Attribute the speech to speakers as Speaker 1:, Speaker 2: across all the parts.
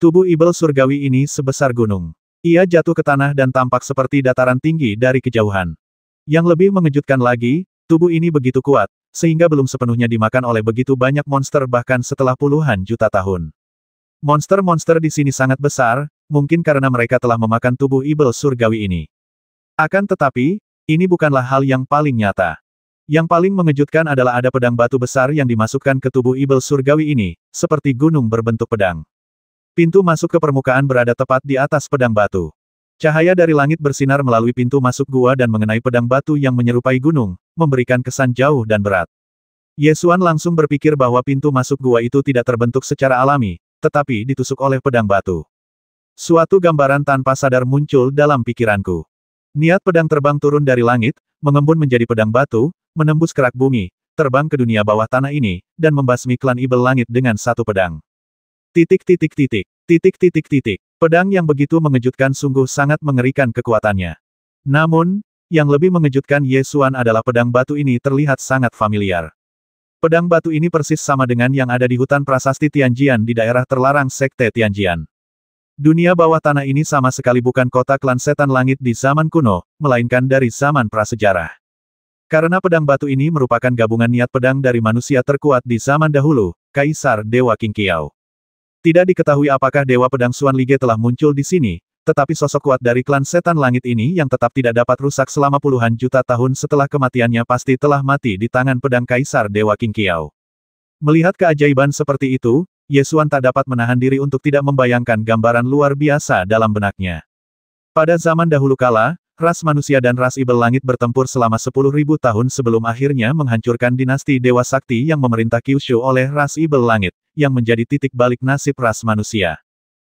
Speaker 1: Tubuh Ibel surgawi ini sebesar gunung. Ia jatuh ke tanah dan tampak seperti dataran tinggi dari kejauhan. Yang lebih mengejutkan lagi, tubuh ini begitu kuat, sehingga belum sepenuhnya dimakan oleh begitu banyak monster bahkan setelah puluhan juta tahun. Monster-monster di sini sangat besar, mungkin karena mereka telah memakan tubuh Ibel surgawi ini. Akan tetapi, ini bukanlah hal yang paling nyata. Yang paling mengejutkan adalah ada pedang batu besar yang dimasukkan ke tubuh Ibel surgawi ini, seperti gunung berbentuk pedang. Pintu masuk ke permukaan berada tepat di atas pedang batu. Cahaya dari langit bersinar melalui pintu masuk gua dan mengenai pedang batu yang menyerupai gunung, memberikan kesan jauh dan berat. Ye Xuan langsung berpikir bahwa pintu masuk gua itu tidak terbentuk secara alami, tetapi ditusuk oleh pedang batu. Suatu gambaran tanpa sadar muncul dalam pikiranku. Niat pedang terbang turun dari langit, mengembun menjadi pedang batu, menembus kerak bumi, terbang ke dunia bawah tanah ini, dan membasmi klan Ibel langit dengan satu pedang. Titik. Pedang yang begitu mengejutkan sungguh sangat mengerikan kekuatannya. Namun, yang lebih mengejutkan Ye Xuan adalah pedang batu ini terlihat sangat familiar. Pedang batu ini persis sama dengan yang ada di hutan prasasti Tianjian di daerah terlarang Sekte Tianjian. Dunia bawah tanah ini sama sekali bukan kota klan setan langit di zaman kuno, melainkan dari zaman prasejarah. Karena pedang batu ini merupakan gabungan niat pedang dari manusia terkuat di zaman dahulu, Kaisar Dewa King Qiao. Tidak diketahui apakah Dewa Pedang Xuan Lige telah muncul di sini, tetapi sosok kuat dari klan setan langit ini yang tetap tidak dapat rusak selama puluhan juta tahun setelah kematiannya pasti telah mati di tangan pedang Kaisar Dewa King Qiao. Melihat keajaiban seperti itu, Ye Xuan tak dapat menahan diri untuk tidak membayangkan gambaran luar biasa dalam benaknya. Pada zaman dahulu kala, ras manusia dan ras Ibel langit bertempur selama 10.000 tahun sebelum akhirnya menghancurkan dinasti Dewa Sakti yang memerintah Kyushu oleh ras Ibel langit, yang menjadi titik balik nasib ras manusia.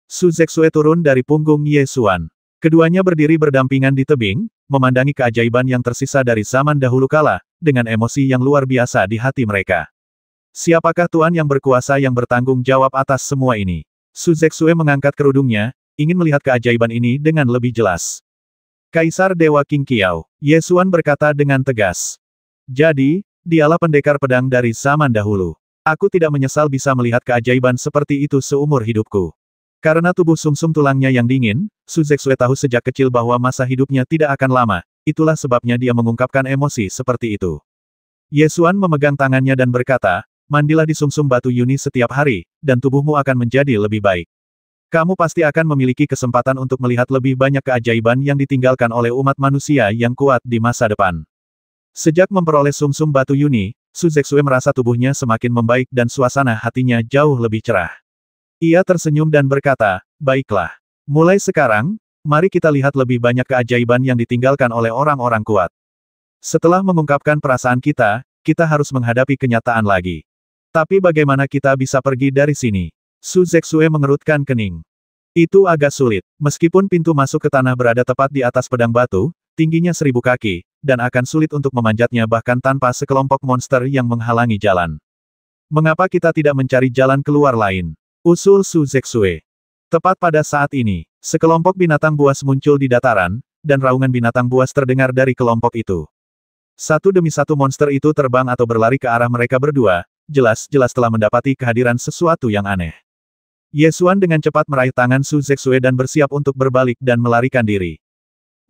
Speaker 1: Su Zexue turun dari punggung Ye Xuan. Keduanya berdiri berdampingan di tebing, memandangi keajaiban yang tersisa dari zaman dahulu kala, dengan emosi yang luar biasa di hati mereka. Siapakah Tuan yang berkuasa yang bertanggung jawab atas semua ini? Su Zexue mengangkat kerudungnya, ingin melihat keajaiban ini dengan lebih jelas. Kaisar Dewa King Qiao, Ye Xuan berkata dengan tegas. Jadi, dialah pendekar pedang dari zaman dahulu. Aku tidak menyesal bisa melihat keajaiban seperti itu seumur hidupku. Karena tubuh sumsum tulangnya yang dingin, Su Zexue tahu sejak kecil bahwa masa hidupnya tidak akan lama, itulah sebabnya dia mengungkapkan emosi seperti itu. Ye Xuan memegang tangannya dan berkata, mandilah di sumsum batu Yuni setiap hari, dan tubuhmu akan menjadi lebih baik. Kamu pasti akan memiliki kesempatan untuk melihat lebih banyak keajaiban yang ditinggalkan oleh umat manusia yang kuat di masa depan. Sejak memperoleh sumsum batu Yuni, Su Zexue merasa tubuhnya semakin membaik dan suasana hatinya jauh lebih cerah. Ia tersenyum dan berkata, baiklah. Mulai sekarang, mari kita lihat lebih banyak keajaiban yang ditinggalkan oleh orang-orang kuat. Setelah mengungkapkan perasaan kita, kita harus menghadapi kenyataan lagi. Tapi bagaimana kita bisa pergi dari sini? Su Zexue mengerutkan kening. Itu agak sulit. Meskipun pintu masuk ke tanah berada tepat di atas pedang batu, tingginya 1000 kaki, dan akan sulit untuk memanjatnya bahkan tanpa sekelompok monster yang menghalangi jalan. Mengapa kita tidak mencari jalan keluar lain? Usul Su Zexue. Tepat pada saat ini, sekelompok binatang buas muncul di dataran, dan raungan binatang buas terdengar dari kelompok itu. Satu demi satu monster itu terbang atau berlari ke arah mereka berdua, jelas-jelas telah mendapati kehadiran sesuatu yang aneh. Ye Xuan dengan cepat meraih tangan Su Zexue dan bersiap untuk berbalik dan melarikan diri.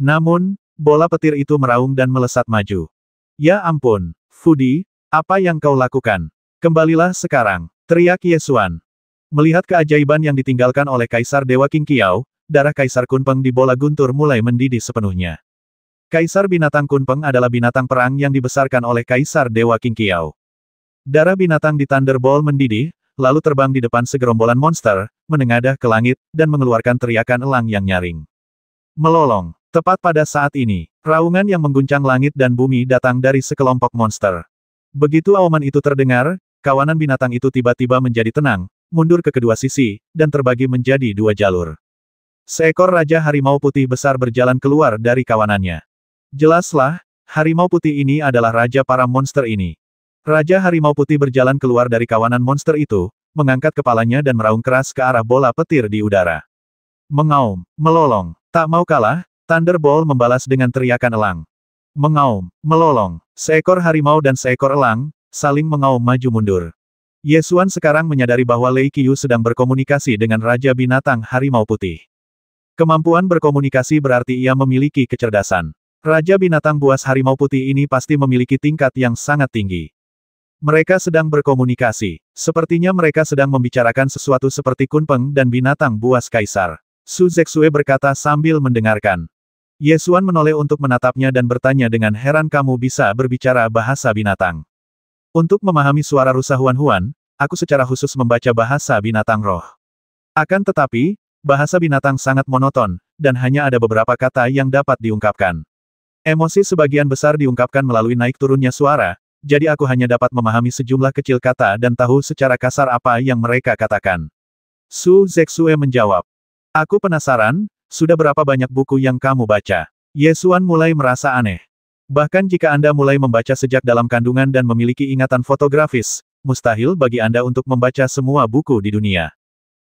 Speaker 1: Namun, bola petir itu meraung dan melesat maju. Ya ampun, Fudi, apa yang kau lakukan? Kembalilah sekarang, teriak Ye Xuan. Melihat keajaiban yang ditinggalkan oleh Kaisar Dewa King Qiao, darah Kaisar Kunpeng di bola guntur mulai mendidih sepenuhnya. Kaisar binatang Kunpeng adalah binatang perang yang dibesarkan oleh Kaisar Dewa King Qiao. Darah binatang di Thunderball mendidih, lalu terbang di depan segerombolan monster, menengadah ke langit, dan mengeluarkan teriakan elang yang nyaring. Melolong. Tepat pada saat ini, raungan yang mengguncang langit dan bumi datang dari sekelompok monster. Begitu auman itu terdengar, kawanan binatang itu tiba-tiba menjadi tenang, mundur ke kedua sisi, dan terbagi menjadi 2 jalur. Seekor Raja Harimau Putih besar berjalan keluar dari kawanannya. Jelaslah, Harimau Putih ini adalah Raja para monster ini. Raja Harimau Putih berjalan keluar dari kawanan monster itu, mengangkat kepalanya dan meraung keras ke arah bola petir di udara. Mengaum, melolong, tak mau kalah, Thunderball membalas dengan teriakan elang. Mengaum, melolong, seekor harimau dan seekor elang, saling mengaum maju mundur. Ye Xuan sekarang menyadari bahwa Lei Qiu sedang berkomunikasi dengan Raja Binatang Harimau Putih. Kemampuan berkomunikasi berarti ia memiliki kecerdasan. Raja Binatang Buas Harimau Putih ini pasti memiliki tingkat yang sangat tinggi. Mereka sedang berkomunikasi. Sepertinya mereka sedang membicarakan sesuatu seperti Kunpeng dan Binatang Buas Kaisar. Su Zexue berkata sambil mendengarkan. Ye Xuan menoleh untuk menatapnya dan bertanya dengan heran, kamu bisa berbicara bahasa binatang. Untuk memahami suara rusa Huan-Huan, aku secara khusus membaca bahasa binatang roh. Akan tetapi, bahasa binatang sangat monoton, dan hanya ada beberapa kata yang dapat diungkapkan. Emosi sebagian besar diungkapkan melalui naik turunnya suara, jadi aku hanya dapat memahami sejumlah kecil kata dan tahu secara kasar apa yang mereka katakan. Su Zexue menjawab. Aku penasaran, sudah berapa banyak buku yang kamu baca? Ye Xuan mulai merasa aneh. Bahkan jika Anda mulai membaca sejak dalam kandungan dan memiliki ingatan fotografis, mustahil bagi Anda untuk membaca semua buku di dunia.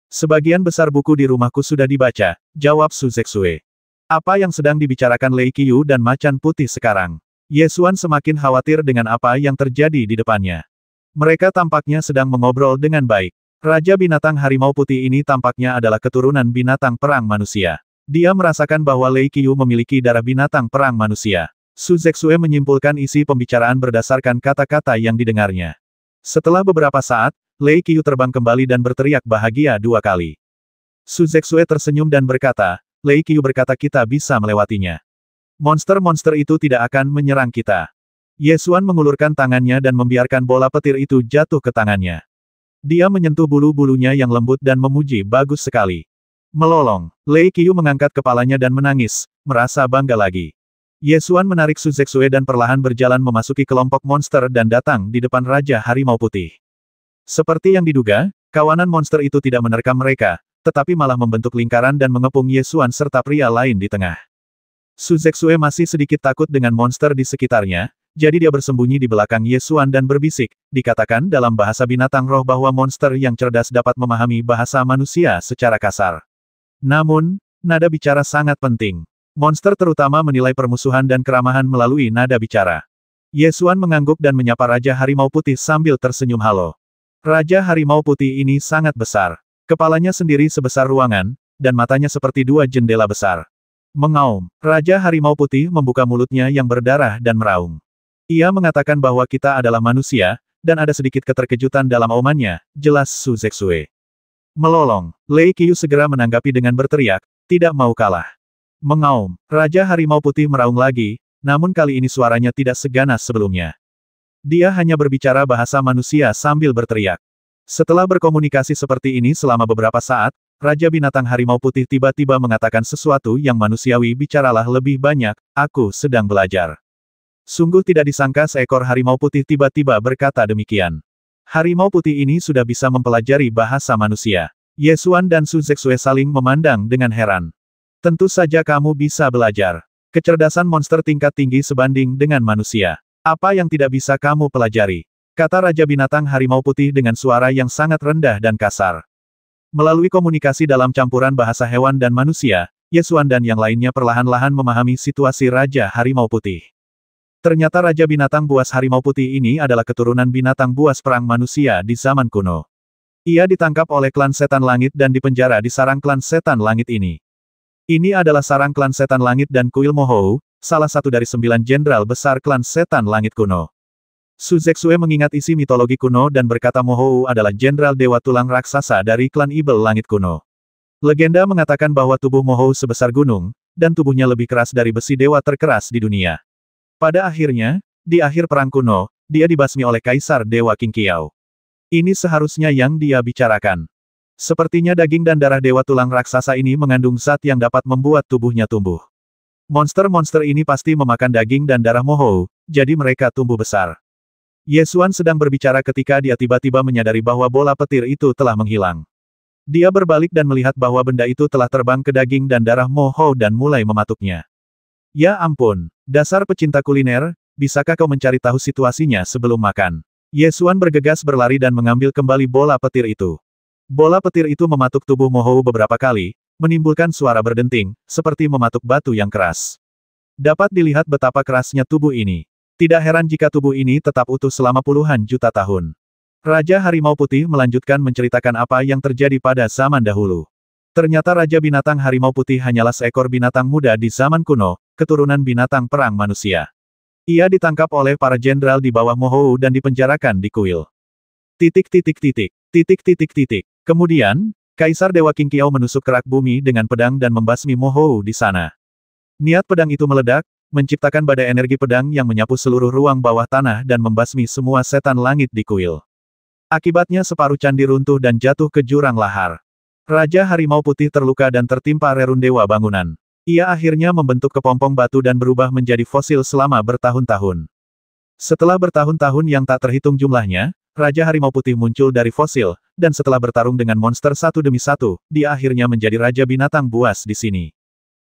Speaker 1: Sebagian besar buku di rumahku sudah dibaca, jawab Su Zexue. Apa yang sedang dibicarakan Lei Qiu dan Macan Putih sekarang? Ye Xuan semakin khawatir dengan apa yang terjadi di depannya. Mereka tampaknya sedang mengobrol dengan baik. Raja Binatang Harimau Putih ini tampaknya adalah keturunan binatang perang manusia. Dia merasakan bahwa Lei Qiu memiliki darah binatang perang manusia. Su Zexue menyimpulkan isi pembicaraan berdasarkan kata-kata yang didengarnya. Setelah beberapa saat, Lei Qiu terbang kembali dan berteriak bahagia 2 kali. Su Zexue tersenyum dan berkata, Lei Qiu berkata kita bisa melewatinya. Monster-monster itu tidak akan menyerang kita. Ye Xuan mengulurkan tangannya dan membiarkan bola petir itu jatuh ke tangannya. Dia menyentuh bulu-bulunya yang lembut dan memuji, bagus sekali. Melolong, Lei Qiu mengangkat kepalanya dan menangis, merasa bangga lagi. Ye Xuan menarik Su Zexue dan perlahan berjalan memasuki kelompok monster dan datang di depan Raja Harimau Putih. Seperti yang diduga, kawanan monster itu tidak menerkam mereka, tetapi malah membentuk lingkaran dan mengepung Ye Xuan serta pria lain di tengah. Su Zexue masih sedikit takut dengan monster di sekitarnya, jadi dia bersembunyi di belakang Ye Xuan dan berbisik, dikatakan dalam bahasa binatang roh bahwa monster yang cerdas dapat memahami bahasa manusia secara kasar. Namun, nada bicara sangat penting. Monster terutama menilai permusuhan dan keramahan melalui nada bicara. Ye Xuan mengangguk dan menyapa Raja Harimau Putih sambil tersenyum halo. Raja Harimau Putih ini sangat besar. Kepalanya sendiri sebesar ruangan, dan matanya seperti 2 jendela besar. Mengaum, Raja Harimau Putih membuka mulutnya yang berdarah dan meraung. Ia mengatakan bahwa kita adalah manusia, dan ada sedikit keterkejutan dalam aumannya, jelas Su Zexue. Melolong, Lei Qiu segera menanggapi dengan berteriak, tidak mau kalah. Mengaum, Raja Harimau Putih meraung lagi, namun kali ini suaranya tidak seganas sebelumnya. Dia hanya berbicara bahasa manusia sambil berteriak. Setelah berkomunikasi seperti ini selama beberapa saat, Raja Binatang Harimau Putih tiba-tiba mengatakan sesuatu yang manusiawi, bicaralah lebih banyak, aku sedang belajar. Sungguh tidak disangka seekor harimau putih tiba-tiba berkata demikian. Harimau putih ini sudah bisa mempelajari bahasa manusia. Ye Xuan dan Su Zexue saling memandang dengan heran. Tentu saja kamu bisa belajar. Kecerdasan monster tingkat tinggi sebanding dengan manusia. Apa yang tidak bisa kamu pelajari? Kata Raja Binatang Harimau Putih dengan suara yang sangat rendah dan kasar. Melalui komunikasi dalam campuran bahasa hewan dan manusia, Ye Xuan dan yang lainnya perlahan-lahan memahami situasi Raja Harimau Putih. Ternyata Raja Binatang Buas Harimau Putih ini adalah keturunan binatang buas perang manusia di zaman kuno. Ia ditangkap oleh klan Setan Langit dan dipenjara di sarang klan Setan Langit ini. Ini adalah sarang klan Setan Langit dan Kuil Mohou, salah satu dari 9 jenderal besar klan Setan Langit kuno. Su Zexue mengingat isi mitologi kuno dan berkata Mohou adalah jenderal dewa tulang raksasa dari klan Ibel Langit kuno. Legenda mengatakan bahwa tubuh Mohou sebesar gunung, dan tubuhnya lebih keras dari besi dewa terkeras di dunia. Pada akhirnya, di akhir perang kuno, dia dibasmi oleh Kaisar Dewa Qing Qiao. Ini seharusnya yang dia bicarakan. Sepertinya daging dan darah dewa tulang raksasa ini mengandung zat yang dapat membuat tubuhnya tumbuh. Monster-monster ini pasti memakan daging dan darah Mohou, jadi mereka tumbuh besar. Ye Xuan sedang berbicara ketika dia tiba-tiba menyadari bahwa bola petir itu telah menghilang. Dia berbalik dan melihat bahwa benda itu telah terbang ke daging dan darah Mohou dan mulai mematuknya. Ya ampun, dasar pecinta kuliner, bisakah kau mencari tahu situasinya sebelum makan? Ye Xuan bergegas berlari dan mengambil kembali bola petir itu. Bola petir itu mematuk tubuh Mohou beberapa kali, menimbulkan suara berdenting, seperti mematuk batu yang keras. Dapat dilihat betapa kerasnya tubuh ini. Tidak heran jika tubuh ini tetap utuh selama puluhan juta tahun. Raja Harimau Putih melanjutkan menceritakan apa yang terjadi pada zaman dahulu. Ternyata Raja Binatang Harimau Putih hanyalah seekor binatang muda di zaman kuno, keturunan binatang perang manusia. Ia ditangkap oleh para jenderal di bawah Mohou dan dipenjarakan di kuil. Titik titik titik, titik titik titik. Kemudian, Kaisar Dewa King Qiao menusuk kerak bumi dengan pedang dan membasmi Mohou di sana. Niat pedang itu meledak, menciptakan badai energi pedang yang menyapu seluruh ruang bawah tanah dan membasmi semua setan langit di kuil. Akibatnya separuh candi runtuh dan jatuh ke jurang lahar. Raja Harimau Putih terluka dan tertimpa rerun dewa bangunan. Ia akhirnya membentuk kepompong batu dan berubah menjadi fosil selama bertahun-tahun. Setelah bertahun-tahun yang tak terhitung jumlahnya, Raja Harimau Putih muncul dari fosil, dan setelah bertarung dengan monster satu demi satu, dia akhirnya menjadi Raja Binatang Buas di sini.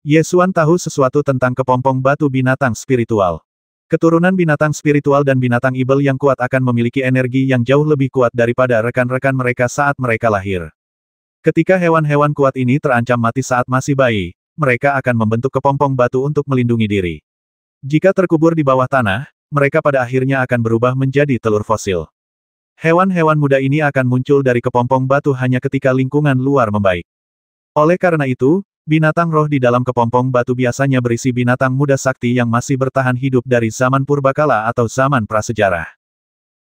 Speaker 1: Ye Xuan tahu sesuatu tentang kepompong batu binatang spiritual. Keturunan binatang spiritual dan binatang ibel yang kuat akan memiliki energi yang jauh lebih kuat daripada rekan-rekan mereka saat mereka lahir. Ketika hewan-hewan kuat ini terancam mati saat masih bayi, mereka akan membentuk kepompong batu untuk melindungi diri. Jika terkubur di bawah tanah, mereka pada akhirnya akan berubah menjadi telur fosil. Hewan-hewan muda ini akan muncul dari kepompong batu hanya ketika lingkungan luar membaik. Oleh karena itu, binatang roh di dalam kepompong batu biasanya berisi binatang muda sakti yang masih bertahan hidup dari zaman purbakala atau zaman prasejarah.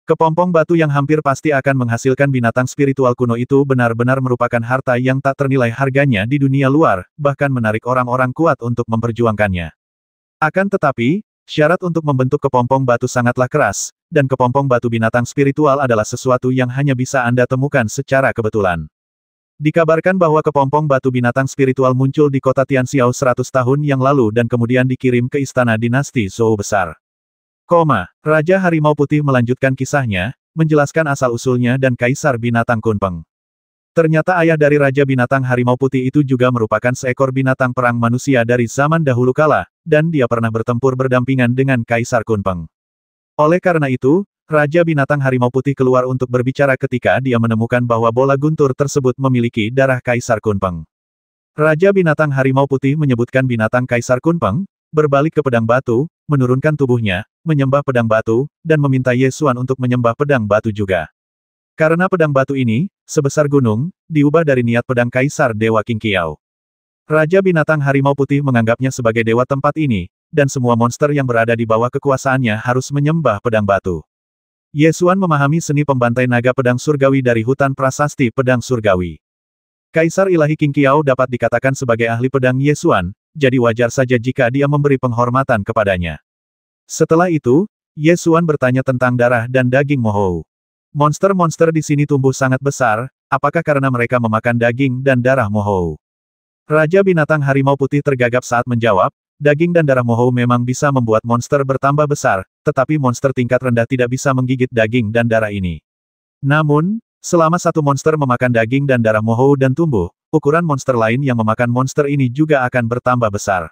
Speaker 1: Kepompong batu yang hampir pasti akan menghasilkan binatang spiritual kuno itu benar-benar merupakan harta yang tak ternilai harganya di dunia luar, bahkan menarik orang-orang kuat untuk memperjuangkannya. Akan tetapi, syarat untuk membentuk kepompong batu sangatlah keras, dan kepompong batu binatang spiritual adalah sesuatu yang hanya bisa Anda temukan secara kebetulan. Dikabarkan bahwa kepompong batu binatang spiritual muncul di kota Tianxiao 100 tahun yang lalu dan kemudian dikirim ke istana dinasti Zhou besar. Raja Harimau Putih melanjutkan kisahnya, menjelaskan asal-usulnya dan Kaisar Binatang Kunpeng. Ternyata ayah dari Raja Binatang Harimau Putih itu juga merupakan seekor binatang perang manusia dari zaman dahulu kala, dan dia pernah bertempur berdampingan dengan Kaisar Kunpeng. Oleh karena itu, Raja Binatang Harimau Putih keluar untuk berbicara ketika dia menemukan bahwa bola guntur tersebut memiliki darah Kaisar Kunpeng. Raja Binatang Harimau Putih menyebutkan binatang Kaisar Kunpeng, berbalik ke pedang batu, menurunkan tubuhnya, menyembah pedang batu, dan meminta Ye Xuan untuk menyembah pedang batu juga. Karena pedang batu ini, sebesar gunung, diubah dari niat pedang Kaisar Dewa King Qiao. Raja Binatang Harimau Putih menganggapnya sebagai dewa tempat ini, dan semua monster yang berada di bawah kekuasaannya harus menyembah pedang batu. Ye Xuan memahami seni pembantai naga pedang surgawi dari hutan prasasti pedang surgawi. Kaisar Ilahi King Qiao dapat dikatakan sebagai ahli pedang Ye Xuan, jadi wajar saja jika dia memberi penghormatan kepadanya. Setelah itu, Ye Xuan bertanya tentang darah dan daging Mohou. Monster-monster di sini tumbuh sangat besar, apakah karena mereka memakan daging dan darah Mohou? Raja Binatang Harimau Putih tergagap saat menjawab, daging dan darah Mohou memang bisa membuat monster bertambah besar, tetapi monster tingkat rendah tidak bisa menggigit daging dan darah ini. Namun, selama satu monster memakan daging dan darah Mohou dan tumbuh, ukuran monster lain yang memakan monster ini juga akan bertambah besar.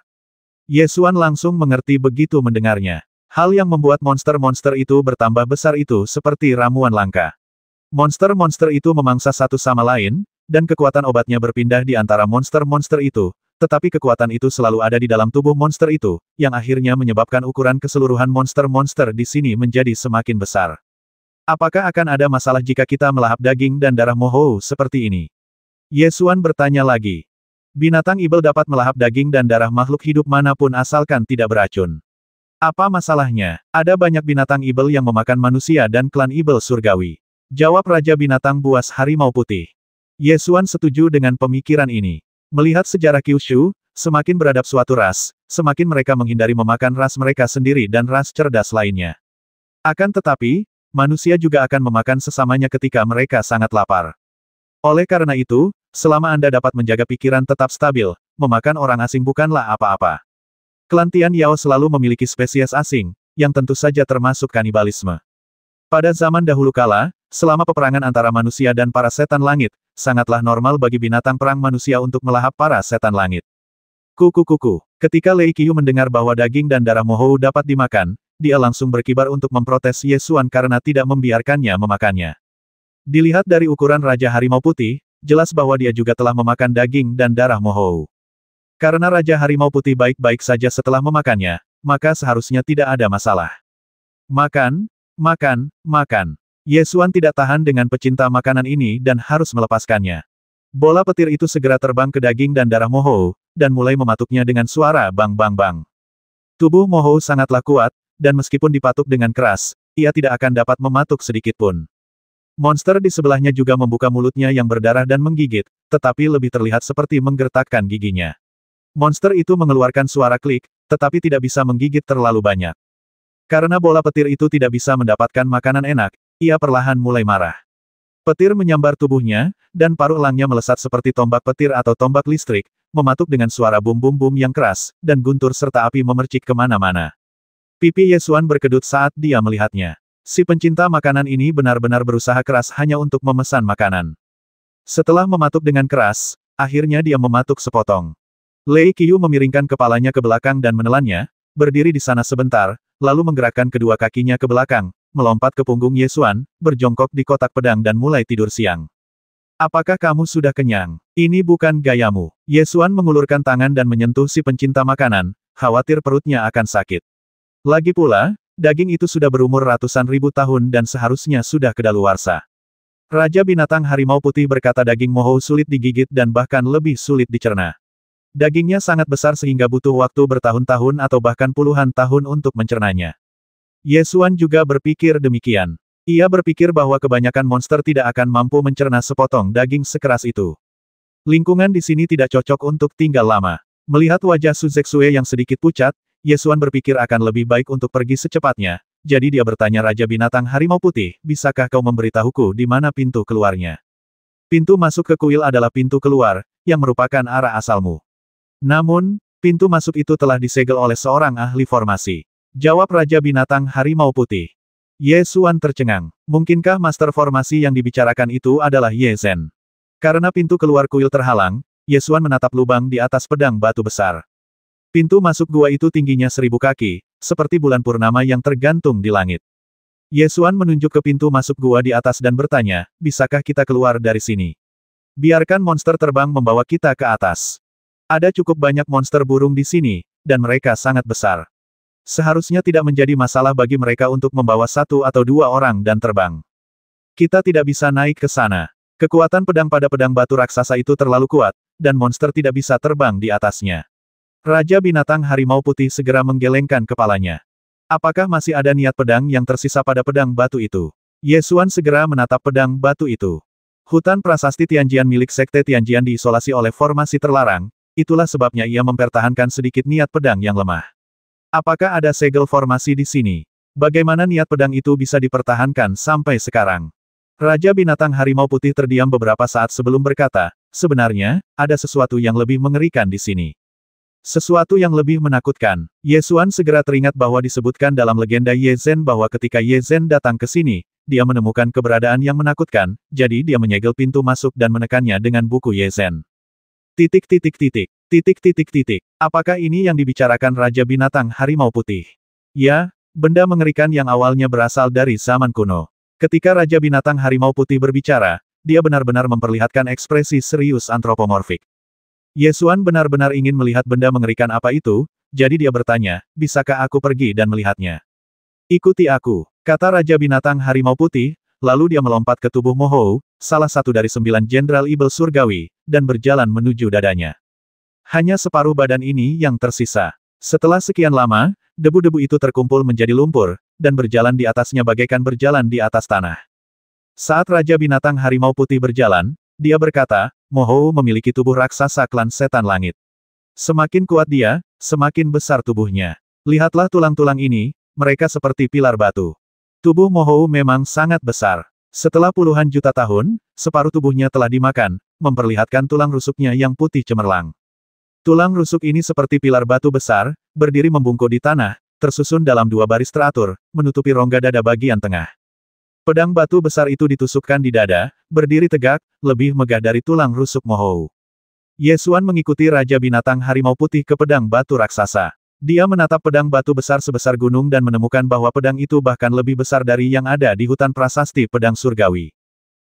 Speaker 1: Ye Xuan langsung mengerti begitu mendengarnya. Hal yang membuat monster-monster itu bertambah besar itu seperti ramuan langka. Monster-monster itu memangsa satu sama lain, dan kekuatan obatnya berpindah di antara monster-monster itu, tetapi kekuatan itu selalu ada di dalam tubuh monster itu, yang akhirnya menyebabkan ukuran keseluruhan monster-monster di sini menjadi semakin besar. Apakah akan ada masalah jika kita melahap daging dan darah Mohou seperti ini? Ye Xuan bertanya lagi. Binatang ibel dapat melahap daging dan darah makhluk hidup manapun asalkan tidak beracun. Apa masalahnya? Ada banyak binatang ibel yang memakan manusia dan klan ibel surgawi. Jawab Raja Binatang Buas Harimau Putih. Ye Xuan setuju dengan pemikiran ini. Melihat sejarah Kyushu, semakin beradab suatu ras, semakin mereka menghindari memakan ras mereka sendiri dan ras cerdas lainnya. Akan tetapi, manusia juga akan memakan sesamanya ketika mereka sangat lapar. Oleh karena itu, selama Anda dapat menjaga pikiran tetap stabil, memakan orang asing bukanlah apa-apa. Klan Tian Yao selalu memiliki spesies asing, yang tentu saja termasuk kanibalisme. Pada zaman dahulu kala, selama peperangan antara manusia dan para setan langit, sangatlah normal bagi binatang perang manusia untuk melahap para setan langit. Kuku-kuku. Ketika Lei Qiu mendengar bahwa daging dan darah Mohou dapat dimakan, dia langsung berkibar untuk memprotes Ye Xuan karena tidak membiarkannya memakannya. Dilihat dari ukuran Raja Harimau Putih, jelas bahwa dia juga telah memakan daging dan darah Mohou. Karena Raja Harimau Putih baik-baik saja setelah memakannya, maka seharusnya tidak ada masalah. Makan, makan, makan. Ye Xuan tidak tahan dengan pecinta makanan ini dan harus melepaskannya. Bola petir itu segera terbang ke daging dan darah Mo Hou, dan mulai mematuknya dengan suara bang bang bang. Tubuh Mo Hou sangatlah kuat, dan meskipun dipatuk dengan keras, ia tidak akan dapat mematuk sedikitpun. Monster di sebelahnya juga membuka mulutnya yang berdarah dan menggigit, tetapi lebih terlihat seperti menggertakkan giginya. Monster itu mengeluarkan suara klik, tetapi tidak bisa menggigit terlalu banyak. Karena bola petir itu tidak bisa mendapatkan makanan enak, ia perlahan mulai marah. Petir menyambar tubuhnya, dan paruh elangnya melesat seperti tombak petir atau tombak listrik, mematuk dengan suara bum-bum-bum yang keras, dan guntur serta api memercik kemana-mana. Pipi Ye Xuan berkedut saat dia melihatnya. Si pencinta makanan ini benar-benar berusaha keras hanya untuk memesan makanan. Setelah mematuk dengan keras, akhirnya dia mematuk sepotong. Lei Qiu memiringkan kepalanya ke belakang dan menelannya, berdiri di sana sebentar, lalu menggerakkan kedua kakinya ke belakang, melompat ke punggung Ye Xuan, berjongkok di kotak pedang dan mulai tidur siang. Apakah kamu sudah kenyang? Ini bukan gayamu. Ye Xuan mengulurkan tangan dan menyentuh si pencinta makanan, khawatir perutnya akan sakit. Lagi pula, daging itu sudah berumur ratusan ribu tahun dan seharusnya sudah kedaluarsa. Raja binatang harimau putih berkata daging Mo Hou sulit digigit dan bahkan lebih sulit dicerna. Dagingnya sangat besar sehingga butuh waktu bertahun-tahun atau bahkan puluhan tahun untuk mencernanya. Ye Xuan juga berpikir demikian. Ia berpikir bahwa kebanyakan monster tidak akan mampu mencerna sepotong daging sekeras itu. Lingkungan di sini tidak cocok untuk tinggal lama. Melihat wajah Su Zexue yang sedikit pucat, Ye Xuan berpikir akan lebih baik untuk pergi secepatnya, jadi dia bertanya Raja Binatang Harimau Putih, bisakah kau memberitahuku di mana pintu keluarnya? Pintu masuk ke kuil adalah pintu keluar, yang merupakan arah asalmu. Namun, pintu masuk itu telah disegel oleh seorang ahli formasi. Jawab Raja Binatang Harimau Putih. Ye Xuan tercengang. Mungkinkah master formasi yang dibicarakan itu adalah Ye Zhen? Karena pintu keluar kuil terhalang, Ye Xuan menatap lubang di atas pedang batu besar. Pintu masuk gua itu tingginya 1000 kaki, seperti bulan purnama yang tergantung di langit. Ye Xuan menunjuk ke pintu masuk gua di atas dan bertanya, bisakah kita keluar dari sini? Biarkan monster terbang membawa kita ke atas. Ada cukup banyak monster burung di sini, dan mereka sangat besar. Seharusnya tidak menjadi masalah bagi mereka untuk membawa 1 atau 2 orang dan terbang. Kita tidak bisa naik ke sana. Kekuatan pedang pada pedang batu raksasa itu terlalu kuat, dan monster tidak bisa terbang di atasnya. Raja Binatang Harimau Putih segera menggelengkan kepalanya. Apakah masih ada niat pedang yang tersisa pada pedang batu itu? Ye Xuan segera menatap pedang batu itu. Hutan prasasti Tianjian milik Sekte Tianjian diisolasi oleh formasi terlarang, itulah sebabnya ia mempertahankan sedikit niat pedang yang lemah. Apakah ada segel formasi di sini? Bagaimana niat pedang itu bisa dipertahankan sampai sekarang? Raja Binatang Harimau Putih terdiam beberapa saat sebelum berkata, sebenarnya, ada sesuatu yang lebih mengerikan di sini. Sesuatu yang lebih menakutkan. Ye Xuan segera teringat bahwa disebutkan dalam legenda Ye Zhen bahwa ketika Ye Zhen datang ke sini, dia menemukan keberadaan yang menakutkan, jadi dia menyegel pintu masuk dan menekannya dengan buku Ye Zhen. Titik. Apakah ini yang dibicarakan Raja Binatang Harimau Putih? Ya, benda mengerikan yang awalnya berasal dari zaman kuno. Ketika Raja Binatang Harimau Putih berbicara, dia benar-benar memperlihatkan ekspresi serius antropomorfik. Ye Xuan benar-benar ingin melihat benda mengerikan apa itu, jadi dia bertanya, bisakah aku pergi dan melihatnya? Ikuti aku, kata Raja Binatang Harimau Putih, lalu dia melompat ke tubuh Mo Hou, salah satu dari 9 Jenderal Ibel Surgawi, dan berjalan menuju dadanya. Hanya separuh badan ini yang tersisa. Setelah sekian lama, debu-debu itu terkumpul menjadi lumpur, dan berjalan di atasnya bagaikan berjalan di atas tanah. Saat Raja Binatang Harimau Putih berjalan, dia berkata, Mo Hou memiliki tubuh raksasa klan setan langit. Semakin kuat dia, semakin besar tubuhnya. Lihatlah tulang-tulang ini, mereka seperti pilar batu. Tubuh Mo Hou memang sangat besar. Setelah puluhan juta tahun, separuh tubuhnya telah dimakan, memperlihatkan tulang rusuknya yang putih cemerlang. Tulang rusuk ini seperti pilar batu besar, berdiri membungkuk di tanah, tersusun dalam 2 baris teratur, menutupi rongga dada bagian tengah. Pedang batu besar itu ditusukkan di dada, berdiri tegak, lebih megah dari tulang rusuk Mo Hou. Ye Xuan mengikuti Raja Binatang Harimau Putih ke pedang batu raksasa. Dia menatap pedang batu besar sebesar gunung dan menemukan bahwa pedang itu bahkan lebih besar dari yang ada di hutan prasasti pedang surgawi.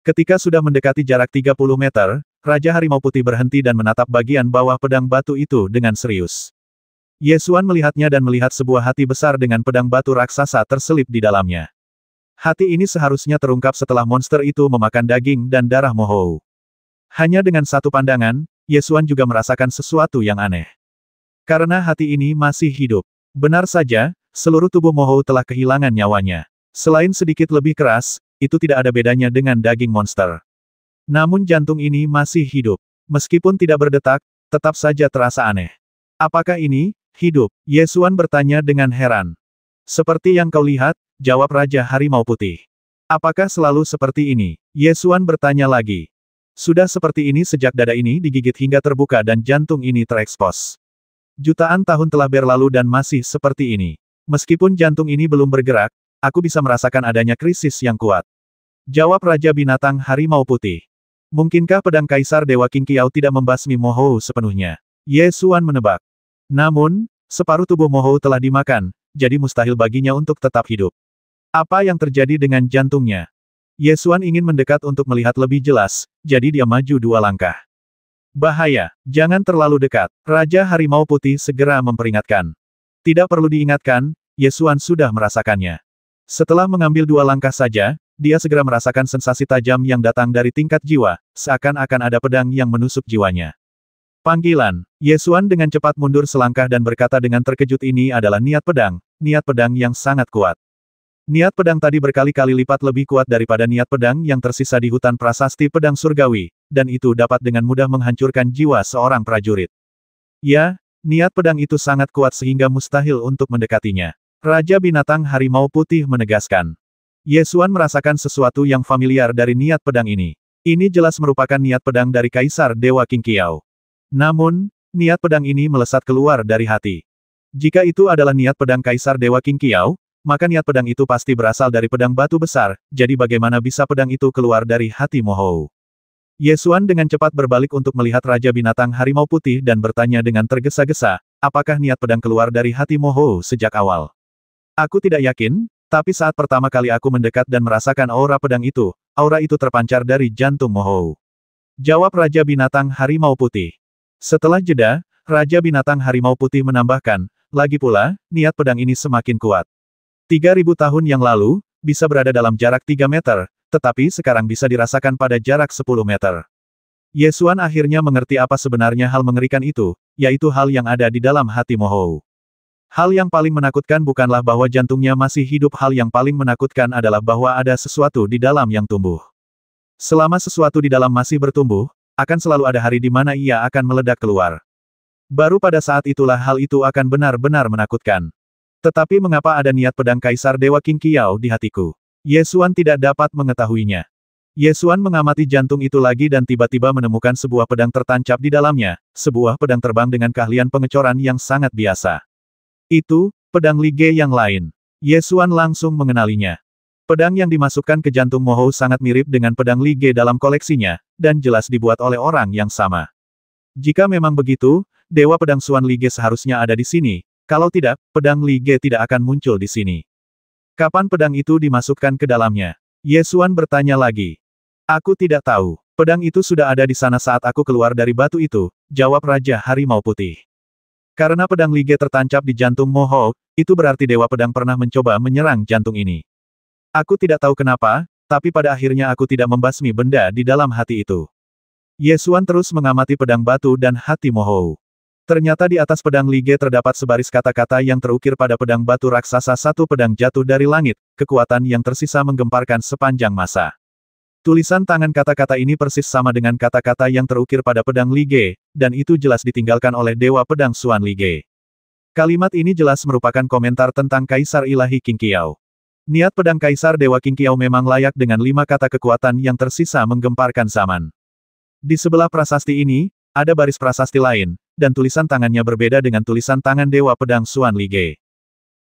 Speaker 1: Ketika sudah mendekati jarak 30 meter, Raja Harimau Putih berhenti dan menatap bagian bawah pedang batu itu dengan serius. Ye Xuan melihatnya dan melihat sebuah hati besar dengan pedang batu raksasa terselip di dalamnya. Hati ini seharusnya terungkap setelah monster itu memakan daging dan darah Mohou. Hanya dengan satu pandangan, Ye Xuan juga merasakan sesuatu yang aneh. Karena hati ini masih hidup. Benar saja, seluruh tubuh Mohou telah kehilangan nyawanya. Selain sedikit lebih keras, itu tidak ada bedanya dengan daging monster. Namun jantung ini masih hidup. Meskipun tidak berdetak, tetap saja terasa aneh. Apakah ini hidup? Ye Xuan bertanya dengan heran. Seperti yang kau lihat, jawab Raja Harimau Putih. Apakah selalu seperti ini? Ye Xuan bertanya lagi. Sudah seperti ini sejak dada ini digigit hingga terbuka dan jantung ini terekspos. Jutaan tahun telah berlalu dan masih seperti ini. Meskipun jantung ini belum bergerak, aku bisa merasakan adanya krisis yang kuat. Jawab Raja Binatang Harimau Putih. Mungkinkah pedang Kaisar Dewa King Qiao tidak membasmi Mohou sepenuhnya? Ye Xuan menebak. Namun, separuh tubuh Mohou telah dimakan, jadi mustahil baginya untuk tetap hidup. Apa yang terjadi dengan jantungnya? Ye Xuan ingin mendekat untuk melihat lebih jelas, jadi dia maju 2 langkah. Bahaya, jangan terlalu dekat. Raja Harimau Putih segera memperingatkan. Tidak perlu diingatkan, Ye Xuan sudah merasakannya. Setelah mengambil 2 langkah saja, dia segera merasakan sensasi tajam yang datang dari tingkat jiwa, seakan-akan ada pedang yang menusuk jiwanya. Panggilan. Ye Xuan dengan cepat mundur selangkah dan berkata dengan terkejut, ini adalah niat pedang yang sangat kuat. Niat pedang tadi berkali-kali lipat lebih kuat daripada niat pedang yang tersisa di hutan prasasti pedang surgawi, dan itu dapat dengan mudah menghancurkan jiwa seorang prajurit. Ya, niat pedang itu sangat kuat sehingga mustahil untuk mendekatinya. Raja Binatang Harimau Putih menegaskan. Ye Xuan merasakan sesuatu yang familiar dari niat pedang ini. Ini jelas merupakan niat pedang dari Kaisar Dewa King Qiao. Namun, niat pedang ini melesat keluar dari hati. Jika itu adalah niat pedang Kaisar Dewa King Qiao, maka niat pedang itu pasti berasal dari pedang batu besar, jadi bagaimana bisa pedang itu keluar dari hati Mohou? Ye Xuan dengan cepat berbalik untuk melihat Raja Binatang Harimau Putih dan bertanya dengan tergesa-gesa, apakah niat pedang keluar dari hati Mohou sejak awal? Aku tidak yakin, tapi saat pertama kali aku mendekat dan merasakan aura pedang itu, aura itu terpancar dari jantung Mohou. Jawab Raja Binatang Harimau Putih. Setelah jeda, Raja Binatang Harimau Putih menambahkan, lagi pula, niat pedang ini semakin kuat. 3.000 tahun yang lalu, bisa berada dalam jarak 3 meter, tetapi sekarang bisa dirasakan pada jarak 10 meter. Ye Xuan akhirnya mengerti apa sebenarnya hal mengerikan itu, yaitu hal yang ada di dalam hati Mohou. Hal yang paling menakutkan bukanlah bahwa jantungnya masih hidup, hal yang paling menakutkan adalah bahwa ada sesuatu di dalam yang tumbuh. Selama sesuatu di dalam masih bertumbuh, akan selalu ada hari di mana ia akan meledak keluar. Baru pada saat itulah hal itu akan benar-benar menakutkan. Tetapi mengapa ada niat pedang Kaisar Dewa King Qiao di hatiku? Ye Xuan tidak dapat mengetahuinya. Ye Xuan mengamati jantung itu lagi dan tiba-tiba menemukan sebuah pedang tertancap di dalamnya, sebuah pedang terbang dengan keahlian pengecoran yang sangat biasa. Itu, pedang Li Ge yang lain. Ye Xuan langsung mengenalinya. Pedang yang dimasukkan ke jantung Mohou sangat mirip dengan pedang Li Ge dalam koleksinya, dan jelas dibuat oleh orang yang sama. Jika memang begitu, Dewa Pedang Xuan Li Ge seharusnya ada di sini. Kalau tidak, pedang Li Ge tidak akan muncul di sini. Kapan pedang itu dimasukkan ke dalamnya? Ye Xuan bertanya lagi. Aku tidak tahu. Pedang itu sudah ada di sana saat aku keluar dari batu itu, jawab Raja Harimau Putih. Karena pedang Li Ge tertancap di jantung Mohou, itu berarti Dewa Pedang pernah mencoba menyerang jantung ini. Aku tidak tahu kenapa, tapi pada akhirnya aku tidak membasmi benda di dalam hati itu. Ye Xuan terus mengamati pedang batu dan hati Mohou. Ternyata di atas pedang Li Ge terdapat sebaris kata-kata yang terukir pada pedang batu raksasa, satu pedang jatuh dari langit, kekuatan yang tersisa menggemparkan sepanjang masa. Tulisan tangan kata-kata ini persis sama dengan kata-kata yang terukir pada pedang Li Ge, dan itu jelas ditinggalkan oleh Dewa Pedang Xuan Li Ge. Kalimat ini jelas merupakan komentar tentang Kaisar Ilahi King Qiao. Niat pedang Kaisar Dewa King Qiao memang layak dengan 5 kata kekuatan yang tersisa menggemparkan zaman. Di sebelah prasasti ini, ada baris prasasti lain, dan tulisan tangannya berbeda dengan tulisan tangan Dewa Pedang Xuan Li Ge.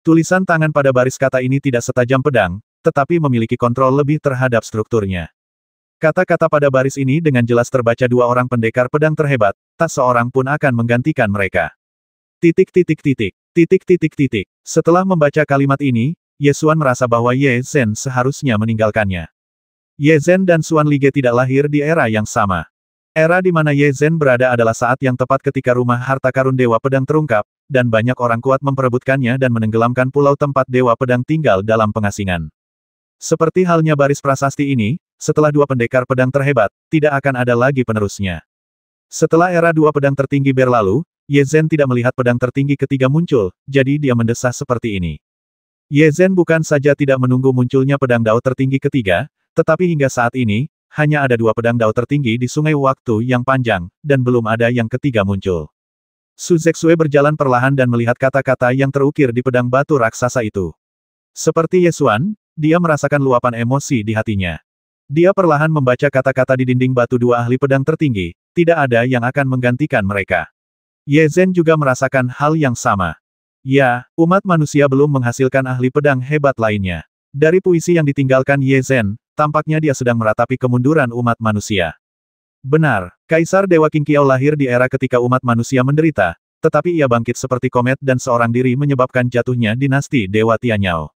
Speaker 1: Tulisan tangan pada baris kata ini tidak setajam pedang, tetapi memiliki kontrol lebih terhadap strukturnya. Kata-kata pada baris ini dengan jelas terbaca 2 orang pendekar pedang terhebat, tak seorang pun akan menggantikan mereka. Titik. Setelah membaca kalimat ini, Ye Xuan merasa bahwa Ye Zhen seharusnya meninggalkannya. Ye Zhen dan Xuan Li Ge tidak lahir di era yang sama. Era di mana Ye Zhen berada adalah saat yang tepat ketika rumah harta karun Dewa Pedang terungkap, dan banyak orang kuat memperebutkannya dan menenggelamkan pulau tempat Dewa Pedang tinggal dalam pengasingan. Seperti halnya baris prasasti ini, setelah dua pendekar pedang terhebat, tidak akan ada lagi penerusnya. Setelah era dua pedang tertinggi berlalu, Ye Zhen tidak melihat pedang tertinggi ketiga muncul, jadi dia mendesah seperti ini. Ye Zhen bukan saja tidak menunggu munculnya pedang dao tertinggi ketiga, tetapi hingga saat ini, hanya ada dua pedang dao tertinggi di sungai waktu yang panjang, dan belum ada yang ketiga muncul. Su Zexue berjalan perlahan dan melihat kata-kata yang terukir di pedang batu raksasa itu. Seperti Ye Xuan, dia merasakan luapan emosi di hatinya. Dia perlahan membaca kata-kata di dinding batu dua ahli pedang tertinggi, tidak ada yang akan menggantikan mereka. Ye Zhen juga merasakan hal yang sama. Ya, umat manusia belum menghasilkan ahli pedang hebat lainnya. Dari puisi yang ditinggalkan Ye Zhen, tampaknya dia sedang meratapi kemunduran umat manusia. Benar, Kaisar Dewa King Qiao lahir di era ketika umat manusia menderita, tetapi ia bangkit seperti komet dan seorang diri menyebabkan jatuhnya dinasti Dewa Tianyao.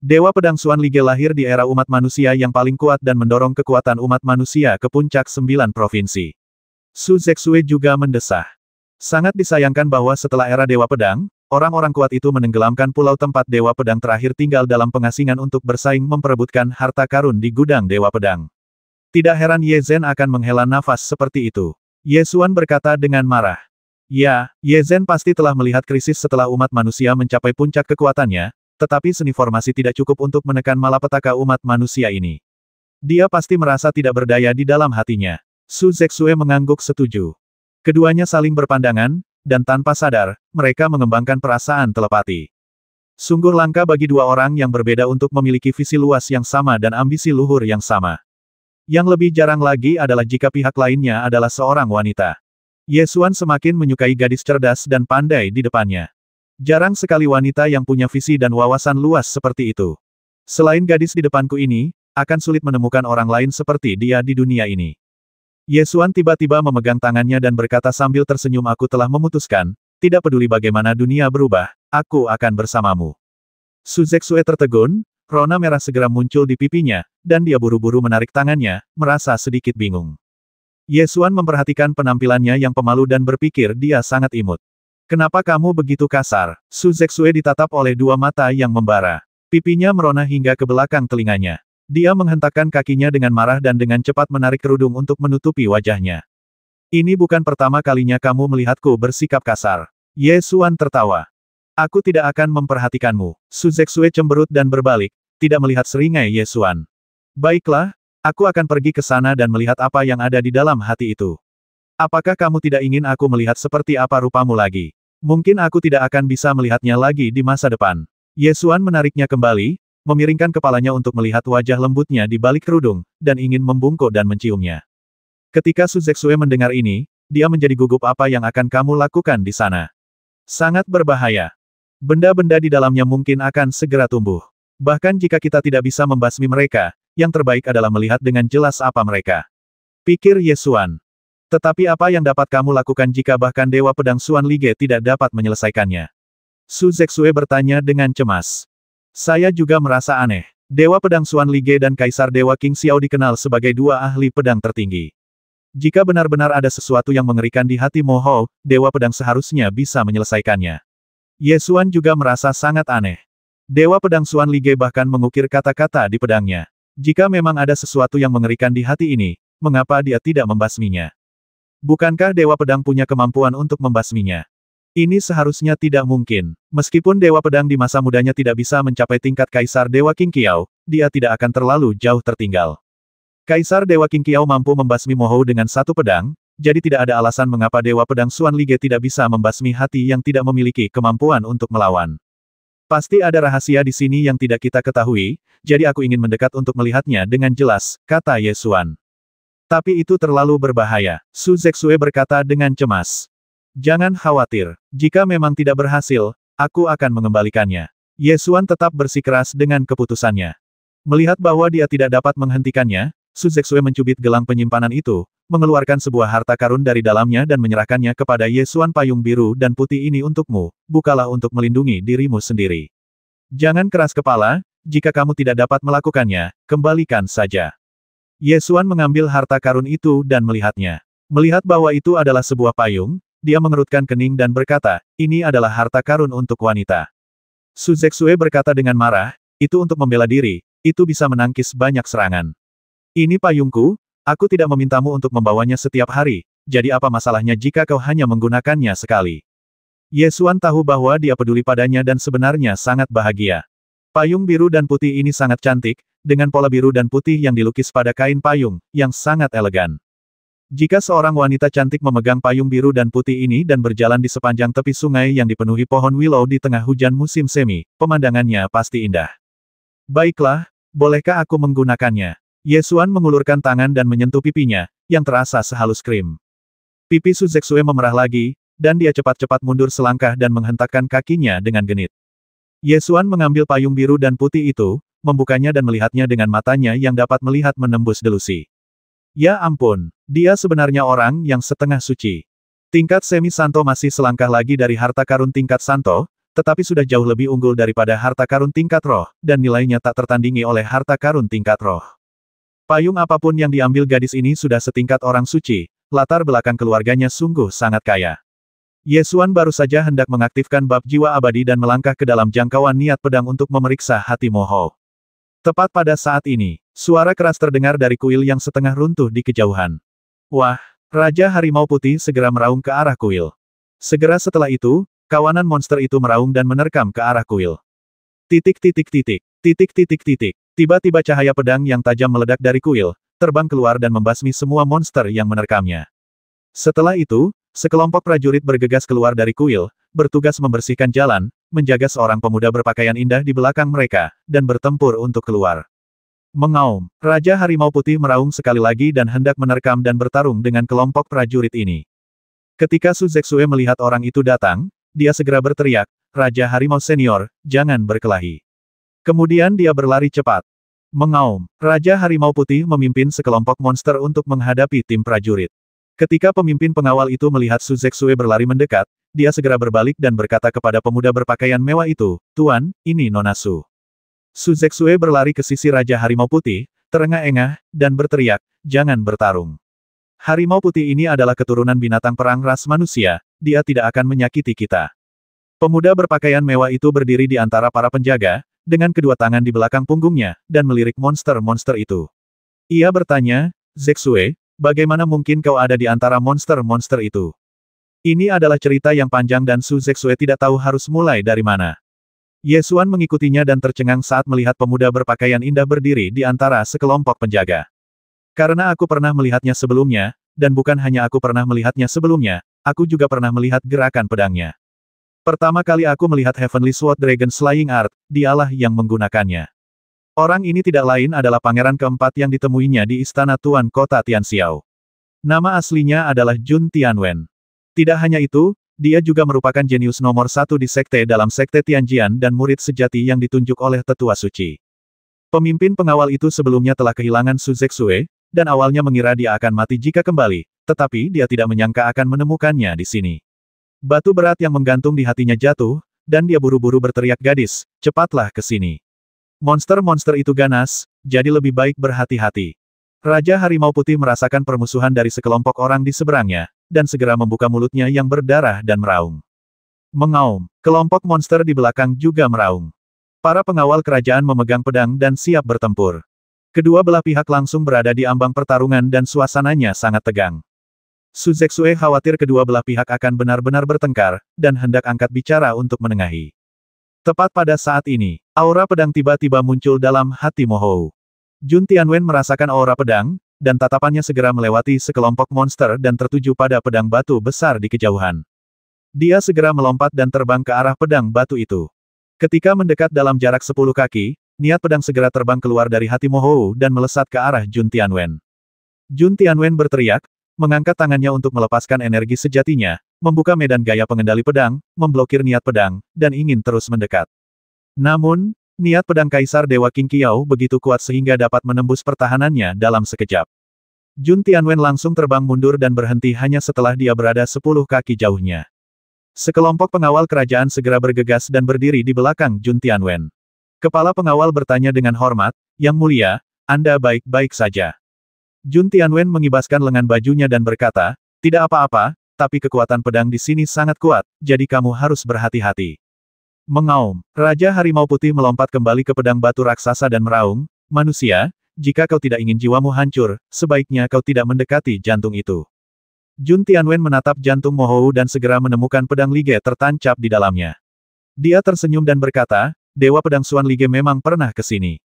Speaker 1: Dewa Pedang Xuan Lige lahir di era umat manusia yang paling kuat dan mendorong kekuatan umat manusia ke puncak 9 provinsi. Su Zexue juga mendesah. Sangat disayangkan bahwa setelah era Dewa Pedang, orang-orang kuat itu menenggelamkan pulau tempat Dewa Pedang terakhir tinggal dalam pengasingan untuk bersaing memperebutkan harta karun di gudang Dewa Pedang. Tidak heran Ye Zhen akan menghela nafas seperti itu. Ye Xuan berkata dengan marah. Ya, Ye Zhen pasti telah melihat krisis setelah umat manusia mencapai puncak kekuatannya, tetapi seni formasi tidak cukup untuk menekan malapetaka umat manusia ini. Dia pasti merasa tidak berdaya di dalam hatinya. Su Zexue mengangguk setuju. Keduanya saling berpandangan, dan tanpa sadar, mereka mengembangkan perasaan telepati. Sungguh langka bagi dua orang yang berbeda untuk memiliki visi luas yang sama dan ambisi luhur yang sama. Yang lebih jarang lagi adalah jika pihak lainnya adalah seorang wanita. Ye Xuan semakin menyukai gadis cerdas dan pandai di depannya. Jarang sekali wanita yang punya visi dan wawasan luas seperti itu. Selain gadis di depanku ini, akan sulit menemukan orang lain seperti dia di dunia ini. Ye Xuan tiba-tiba memegang tangannya dan berkata sambil tersenyum, aku telah memutuskan, tidak peduli bagaimana dunia berubah, aku akan bersamamu. Su Zexue tertegun, rona merah segera muncul di pipinya, dan dia buru-buru menarik tangannya, merasa sedikit bingung. Ye Xuan memperhatikan penampilannya yang pemalu dan berpikir dia sangat imut. Kenapa kamu begitu kasar? Su Zexue ditatap oleh dua mata yang membara. Pipinya merona hingga ke belakang telinganya. Dia menghentakkan kakinya dengan marah dan dengan cepat menarik kerudung untuk menutupi wajahnya. Ini bukan pertama kalinya kamu melihatku bersikap kasar. Ye Xuan tertawa. Aku tidak akan memperhatikanmu. Su Zexue cemberut dan berbalik, tidak melihat seringai Ye Xuan. Baiklah, aku akan pergi ke sana dan melihat apa yang ada di dalam hati itu. Apakah kamu tidak ingin aku melihat seperti apa rupamu lagi? Mungkin aku tidak akan bisa melihatnya lagi di masa depan. Ye Xuan menariknya kembali, memiringkan kepalanya untuk melihat wajah lembutnya di balik kerudung, dan ingin membungkuk dan menciumnya. Ketika Su Zexue mendengar ini, dia menjadi gugup. Apa yang akan kamu lakukan di sana? Sangat berbahaya. Benda-benda di dalamnya mungkin akan segera tumbuh. Bahkan jika kita tidak bisa membasmi mereka, yang terbaik adalah melihat dengan jelas apa mereka. Pikir Ye Xuan. Tetapi apa yang dapat kamu lakukan jika bahkan Dewa Pedang Xuan Lige tidak dapat menyelesaikannya? Su Zexue bertanya dengan cemas. Saya juga merasa aneh. Dewa Pedang Xuan Lige dan Kaisar Dewa King Xiao dikenal sebagai dua ahli pedang tertinggi. Jika benar-benar ada sesuatu yang mengerikan di hati Mo Hou, Dewa Pedang seharusnya bisa menyelesaikannya. Ye Xuan juga merasa sangat aneh. Dewa Pedang Xuan Lige bahkan mengukir kata-kata di pedangnya. Jika memang ada sesuatu yang mengerikan di hati ini, mengapa dia tidak membasminya? Bukankah Dewa Pedang punya kemampuan untuk membasminya? Ini seharusnya tidak mungkin. Meskipun Dewa Pedang di masa mudanya tidak bisa mencapai tingkat Kaisar Dewa King Qiao, dia tidak akan terlalu jauh tertinggal. Kaisar Dewa King Qiao mampu membasmi Mo Hou dengan satu pedang, jadi tidak ada alasan mengapa Dewa Pedang Xuan Lige tidak bisa membasmi hati yang tidak memiliki kemampuan untuk melawan. Pasti ada rahasia di sini yang tidak kita ketahui, jadi aku ingin mendekat untuk melihatnya dengan jelas, kata Ye Xuan. Tapi itu terlalu berbahaya, Su Zexue berkata dengan cemas. Jangan khawatir, jika memang tidak berhasil, aku akan mengembalikannya. Ye Xuan tetap bersikeras dengan keputusannya. Melihat bahwa dia tidak dapat menghentikannya, Su Zexue mencubit gelang penyimpanan itu, mengeluarkan sebuah harta karun dari dalamnya dan menyerahkannya kepada Ye Xuan. Payung biru dan putih ini untukmu, bukalah untuk melindungi dirimu sendiri. Jangan keras kepala, jika kamu tidak dapat melakukannya, kembalikan saja. Ye Xuan mengambil harta karun itu dan melihatnya. Melihat bahwa itu adalah sebuah payung, dia mengerutkan kening dan berkata, ini adalah harta karun untuk wanita. Su Zexue berkata dengan marah, itu untuk membela diri, itu bisa menangkis banyak serangan. Ini payungku, aku tidak memintamu untuk membawanya setiap hari, jadi apa masalahnya jika kau hanya menggunakannya sekali? Ye Xuan tahu bahwa dia peduli padanya dan sebenarnya sangat bahagia. Payung biru dan putih ini sangat cantik, dengan pola biru dan putih yang dilukis pada kain payung, yang sangat elegan. Jika seorang wanita cantik memegang payung biru dan putih ini dan berjalan di sepanjang tepi sungai yang dipenuhi pohon willow di tengah hujan musim semi, pemandangannya pasti indah. Baiklah, bolehkah aku menggunakannya? Ye Xuan mengulurkan tangan dan menyentuh pipinya, yang terasa sehalus krim. Pipi Su Zexue memerah lagi, dan dia cepat-cepat mundur selangkah dan menghentakkan kakinya dengan genit. Ye Xuan mengambil payung biru dan putih itu, membukanya dan melihatnya dengan matanya yang dapat melihat menembus delusi. Ya ampun, dia sebenarnya orang yang setengah suci. Tingkat semi santo masih selangkah lagi dari harta karun tingkat santo, tetapi sudah jauh lebih unggul daripada harta karun tingkat roh, dan nilainya tak tertandingi oleh harta karun tingkat roh. Payung apapun yang diambil gadis ini sudah setingkat orang suci, latar belakang keluarganya sungguh sangat kaya. Ye Xuan baru saja hendak mengaktifkan bab jiwa abadi dan melangkah ke dalam jangkauan niat pedang untuk memeriksa hati Mo Hou. Tepat pada saat ini, suara keras terdengar dari kuil yang setengah runtuh di kejauhan. Wah, Raja Harimau Putih segera meraung ke arah kuil. Segera setelah itu, kawanan monster itu meraung dan menerkam ke arah kuil. Tiba-tiba cahaya pedang yang tajam meledak dari kuil, terbang keluar dan membasmi semua monster yang menerkamnya. Setelah itu, sekelompok prajurit bergegas keluar dari kuil, bertugas membersihkan jalan, menjaga seorang pemuda berpakaian indah di belakang mereka, dan bertempur untuk keluar. Mengaum, Raja Harimau Putih meraung sekali lagi dan hendak menerkam dan bertarung dengan kelompok prajurit ini. Ketika Su Zexue melihat orang itu datang, dia segera berteriak, Raja Harimau Senior, jangan berkelahi. Kemudian dia berlari cepat. Mengaum, Raja Harimau Putih memimpin sekelompok monster untuk menghadapi tim prajurit. Ketika pemimpin pengawal itu melihat Su Zexue berlari mendekat, dia segera berbalik dan berkata kepada pemuda berpakaian mewah itu, Tuan, ini Nona Su. Su Zexue berlari ke sisi Raja Harimau Putih, terengah-engah, dan berteriak, jangan bertarung. Harimau Putih ini adalah keturunan binatang perang ras manusia, dia tidak akan menyakiti kita. Pemuda berpakaian mewah itu berdiri di antara para penjaga, dengan kedua tangan di belakang punggungnya, dan melirik monster-monster itu. Ia bertanya, Zexue, bagaimana mungkin kau ada di antara monster-monster itu? Ini adalah cerita yang panjang dan Su Zexue tidak tahu harus mulai dari mana. Ye Xuan mengikutinya dan tercengang saat melihat pemuda berpakaian indah berdiri di antara sekelompok penjaga. Karena aku pernah melihatnya sebelumnya, dan bukan hanya aku pernah melihatnya sebelumnya, aku juga pernah melihat gerakan pedangnya. Pertama kali aku melihat Heavenly Sword Dragon Slaying Art, dialah yang menggunakannya. Orang ini tidak lain adalah pangeran keempat yang ditemuinya di istana Tuan Kota Tianxiao. Nama aslinya adalah Jun Tianwen. Tidak hanya itu, dia juga merupakan jenius nomor satu di sekte dalam sekte Tianjian dan murid sejati yang ditunjuk oleh Tetua Suci. Pemimpin pengawal itu sebelumnya telah kehilangan Su Zexue, dan awalnya mengira dia akan mati jika kembali, tetapi dia tidak menyangka akan menemukannya di sini. Batu berat yang menggantung di hatinya jatuh, dan dia buru-buru berteriak, gadis, cepatlah ke sini. Monster-monster itu ganas, jadi lebih baik berhati-hati. Raja Harimau Putih merasakan permusuhan dari sekelompok orang di seberangnya, dan segera membuka mulutnya yang berdarah dan meraung. Mengaum, kelompok monster di belakang juga meraung. Para pengawal kerajaan memegang pedang dan siap bertempur. Kedua belah pihak langsung berada di ambang pertarungan dan suasananya sangat tegang. Su Zexue khawatir kedua belah pihak akan benar-benar bertengkar, dan hendak angkat bicara untuk menengahi. Tepat pada saat ini, aura pedang tiba-tiba muncul dalam hati Mo Hou. Jun Tianwen merasakan aura pedang, dan tatapannya segera melewati sekelompok monster dan tertuju pada pedang batu besar di kejauhan. Dia segera melompat dan terbang ke arah pedang batu itu. Ketika mendekat dalam jarak 10 kaki, niat pedang segera terbang keluar dari hati Mo Hou dan melesat ke arah Jun Tianwen. Jun Tianwen berteriak, mengangkat tangannya untuk melepaskan energi sejatinya, membuka medan gaya pengendali pedang, memblokir niat pedang, dan ingin terus mendekat. Namun, niat pedang Kaisar Dewa King Qiao begitu kuat sehingga dapat menembus pertahanannya dalam sekejap. Jun Tianwen langsung terbang mundur dan berhenti hanya setelah dia berada 10 kaki jauhnya. Sekelompok pengawal kerajaan segera bergegas dan berdiri di belakang Jun Tianwen. Kepala pengawal bertanya dengan hormat, Yang Mulia, Anda baik-baik saja. Jun Tianwen mengibaskan lengan bajunya dan berkata, tidak apa-apa, tapi kekuatan pedang di sini sangat kuat, jadi kamu harus berhati-hati. Mengaum, Raja Harimau Putih melompat kembali ke pedang batu raksasa dan meraung, Manusia, jika kau tidak ingin jiwamu hancur, sebaiknya kau tidak mendekati jantung itu. Jun Tianwen menatap jantung Mo Hou dan segera menemukan pedang Lige tertancap di dalamnya. Dia tersenyum dan berkata, Dewa Pedang Xuan Lige memang pernah ke sini.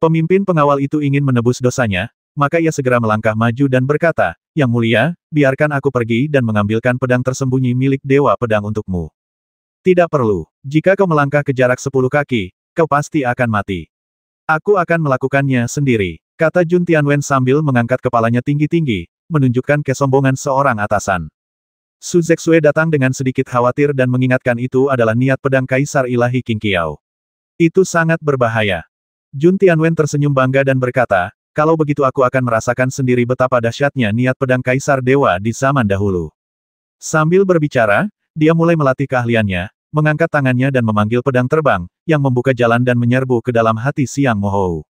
Speaker 1: Pemimpin pengawal itu ingin menebus dosanya, maka ia segera melangkah maju dan berkata, Yang mulia, biarkan aku pergi dan mengambilkan pedang tersembunyi milik Dewa Pedang untukmu. Tidak perlu. Jika kau melangkah ke jarak 10 kaki, kau pasti akan mati. Aku akan melakukannya sendiri, kata Jun Tianwen sambil mengangkat kepalanya tinggi-tinggi, menunjukkan kesombongan seorang atasan. Su Zexue datang dengan sedikit khawatir dan mengingatkan itu adalah niat pedang Kaisar Ilahi Qing Qiao. Itu sangat berbahaya. Jun Tianwen tersenyum bangga dan berkata, kalau begitu aku akan merasakan sendiri betapa dahsyatnya niat pedang Kaisar Dewa di zaman dahulu. Sambil berbicara, dia mulai melatih keahliannya, mengangkat tangannya dan memanggil pedang terbang, yang membuka jalan dan menyerbu ke dalam hati Siang Mo Hou.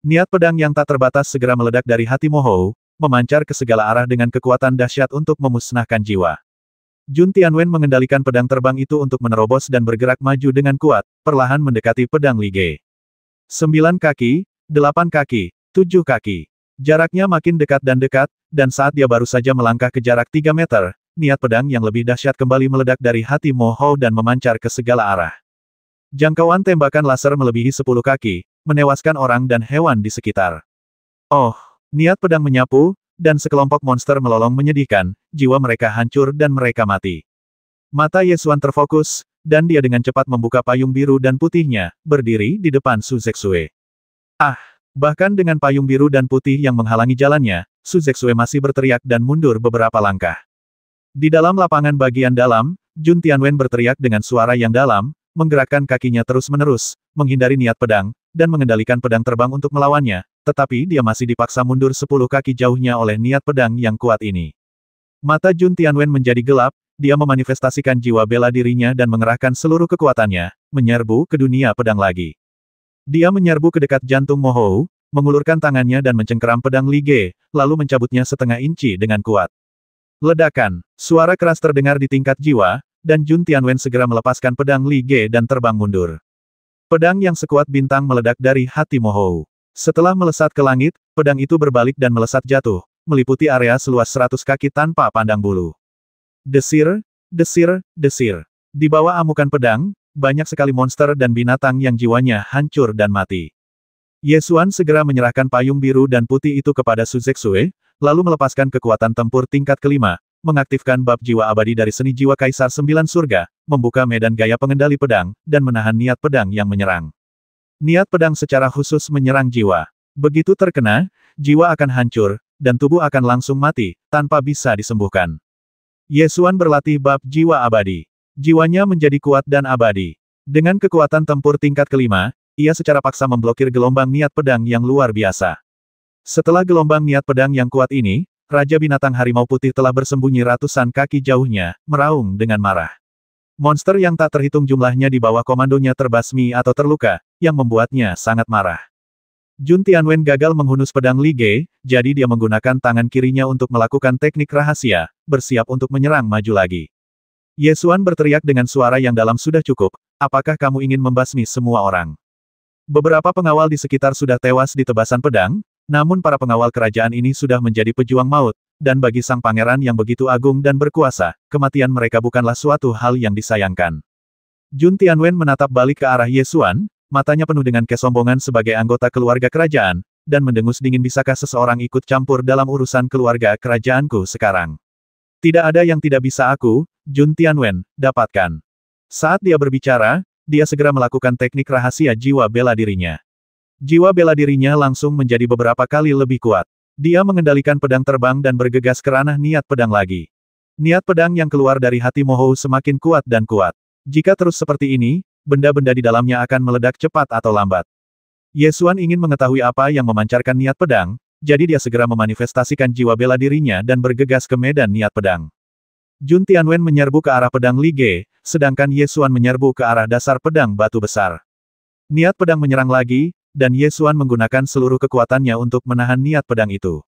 Speaker 1: Niat pedang yang tak terbatas segera meledak dari hati Mo Hou, memancar ke segala arah dengan kekuatan dahsyat untuk memusnahkan jiwa. Jun Tianwen mengendalikan pedang terbang itu untuk menerobos dan bergerak maju dengan kuat, perlahan mendekati pedang Lige. 9 kaki, 8 kaki, 7 kaki. Jaraknya makin dekat, dan saat dia baru saja melangkah ke jarak 3 meter, niat pedang yang lebih dahsyat kembali meledak dari hati Mo Hou dan memancar ke segala arah. Jangkauan tembakan laser melebihi 10 kaki, menewaskan orang dan hewan di sekitar. Oh, niat pedang menyapu, dan sekelompok monster melolong menyedihkan, jiwa mereka hancur dan mereka mati. Mata Ye Xuan terfokus, dan dia dengan cepat membuka payung biru dan putihnya, berdiri di depan Su Zexue. Ah! Bahkan dengan payung biru dan putih yang menghalangi jalannya, Su Zexue masih berteriak dan mundur beberapa langkah. Di dalam lapangan bagian dalam, Jun Tianwen berteriak dengan suara yang dalam, menggerakkan kakinya terus-menerus, menghindari niat pedang, dan mengendalikan pedang terbang untuk melawannya, tetapi dia masih dipaksa mundur 10 kaki jauhnya oleh niat pedang yang kuat ini. Mata Jun Tianwen menjadi gelap, dia memanifestasikan jiwa bela dirinya dan mengerahkan seluruh kekuatannya, menyerbu ke dunia pedang lagi. Dia menyerbu ke dekat jantung Mo Hou, mengulurkan tangannya dan mencengkeram pedang Lige, lalu mencabutnya setengah inci dengan kuat. Ledakan, suara keras terdengar di tingkat jiwa, dan Jun Tianwen segera melepaskan pedang Lige dan terbang mundur. Pedang yang sekuat bintang meledak dari hati Mo Hou. Setelah melesat ke langit, pedang itu berbalik dan melesat jatuh, meliputi area seluas 100 kaki tanpa pandang bulu. Desir, desir, desir. Di bawah amukan pedang, banyak sekali monster dan binatang yang jiwanya hancur dan mati. Ye Xuan segera menyerahkan payung biru dan putih itu kepada Su Zexue, lalu melepaskan kekuatan tempur tingkat kelima, mengaktifkan bab jiwa abadi dari seni jiwa Kaisar Sembilan Surga, membuka medan gaya pengendali pedang, dan menahan niat pedang yang menyerang. Niat pedang secara khusus menyerang jiwa. Begitu terkena, jiwa akan hancur, dan tubuh akan langsung mati, tanpa bisa disembuhkan. Ye Xuan berlatih bab jiwa abadi. Jiwanya menjadi kuat dan abadi. Dengan kekuatan tempur tingkat kelima, ia secara paksa memblokir gelombang niat pedang yang luar biasa. Setelah gelombang niat pedang yang kuat ini, Raja Binatang Harimau Putih telah bersembunyi ratusan kaki jauhnya, meraung dengan marah. Monster yang tak terhitung jumlahnya di bawah komandonya terbasmi atau terluka, yang membuatnya sangat marah. Jun Tianwen gagal menghunus pedang Lige, jadi dia menggunakan tangan kirinya untuk melakukan teknik rahasia, bersiap untuk menyerang maju lagi. Ye Xuan berteriak dengan suara yang dalam, sudah cukup, apakah kamu ingin membasmi semua orang? Beberapa pengawal di sekitar sudah tewas di tebasan pedang, namun para pengawal kerajaan ini sudah menjadi pejuang maut, dan bagi sang pangeran yang begitu agung dan berkuasa, kematian mereka bukanlah suatu hal yang disayangkan. Jun Tianwen menatap balik ke arah Ye Xuan, matanya penuh dengan kesombongan sebagai anggota keluarga kerajaan, dan mendengus dingin, bisakah seseorang ikut campur dalam urusan keluarga kerajaanku sekarang? Tidak ada yang tidak bisa aku, Jun Tianwen, dapatkan. Saat dia berbicara, dia segera melakukan teknik rahasia jiwa bela dirinya. Jiwa bela dirinya langsung menjadi beberapa kali lebih kuat. Dia mengendalikan pedang terbang dan bergegas ke ranah niat pedang lagi. Niat pedang yang keluar dari hati Mo Hou semakin kuat dan kuat. Jika terus seperti ini, benda-benda di dalamnya akan meledak cepat atau lambat. Ye Xuan ingin mengetahui apa yang memancarkan niat pedang, jadi dia segera memanifestasikan jiwa bela dirinya dan bergegas ke medan niat pedang. Jun Tianwen menyerbu ke arah pedang Lige, sedangkan Ye Xuan menyerbu ke arah dasar pedang batu besar. Niat pedang menyerang lagi, dan Ye Xuan menggunakan seluruh kekuatannya untuk menahan niat pedang itu.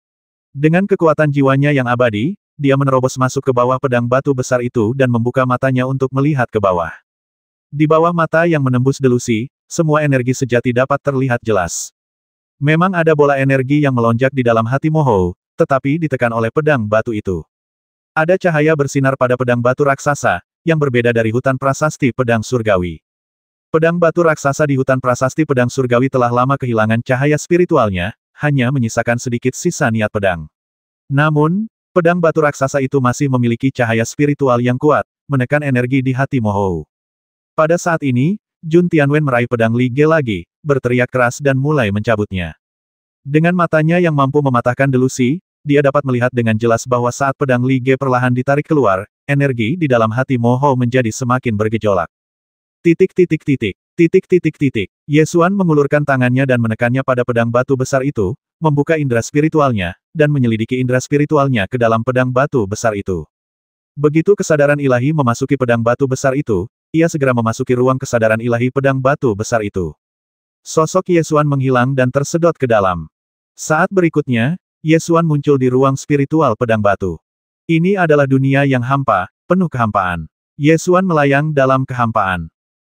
Speaker 1: Dengan kekuatan jiwanya yang abadi, dia menerobos masuk ke bawah pedang batu besar itu dan membuka matanya untuk melihat ke bawah. Di bawah mata yang menembus delusi, semua energi sejati dapat terlihat jelas. Memang ada bola energi yang melonjak di dalam hati Mo Hou, tetapi ditekan oleh pedang batu itu. Ada cahaya bersinar pada pedang batu raksasa, yang berbeda dari hutan prasasti pedang surgawi. Pedang batu raksasa di hutan prasasti pedang surgawi telah lama kehilangan cahaya spiritualnya, hanya menyisakan sedikit sisa niat pedang. Namun, pedang batu raksasa itu masih memiliki cahaya spiritual yang kuat, menekan energi di hati Mo Hou. Pada saat ini, Jun Tianwen meraih pedang Li Ge lagi, berteriak keras dan mulai mencabutnya. Dengan matanya yang mampu mematahkan delusi, dia dapat melihat dengan jelas bahwa saat pedang Li Ge perlahan ditarik keluar, energi di dalam hati Mo Hou menjadi semakin bergejolak. Ye Xuan mengulurkan tangannya dan menekannya pada pedang batu besar itu, membuka indera spiritualnya, dan menyelidiki indera spiritualnya ke dalam pedang batu besar itu. Begitu kesadaran ilahi memasuki pedang batu besar itu, ia segera memasuki ruang kesadaran ilahi pedang batu besar itu. Sosok Ye Xuan menghilang dan tersedot ke dalam. Saat berikutnya, Ye Xuan muncul di ruang spiritual pedang batu. Ini adalah dunia yang hampa, penuh kehampaan. Ye Xuan melayang dalam kehampaan.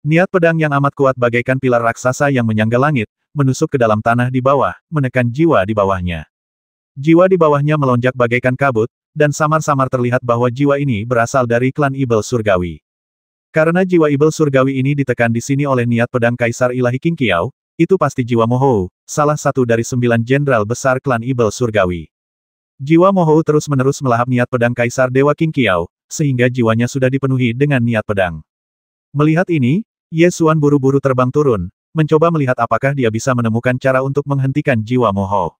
Speaker 1: Niat pedang yang amat kuat bagaikan pilar raksasa yang menyangga langit, menusuk ke dalam tanah di bawah, menekan jiwa di bawahnya. Jiwa di bawahnya melonjak bagaikan kabut, dan samar-samar terlihat bahwa jiwa ini berasal dari klan Ibel Surgawi. Karena jiwa Ibel Surgawi ini ditekan di sini oleh niat pedang Kaisar Ilahi King Qiao, itu pasti jiwa Mo Hou, salah satu dari 9 jenderal besar klan Ibel Surgawi. Jiwa Mo Hou terus-menerus melahap niat pedang Kaisar Dewa King Qiao, sehingga jiwanya sudah dipenuhi dengan niat pedang. Melihat ini, Ye Xuan buru-buru terbang turun, mencoba melihat apakah dia bisa menemukan cara untuk menghentikan jiwa Mo Hou.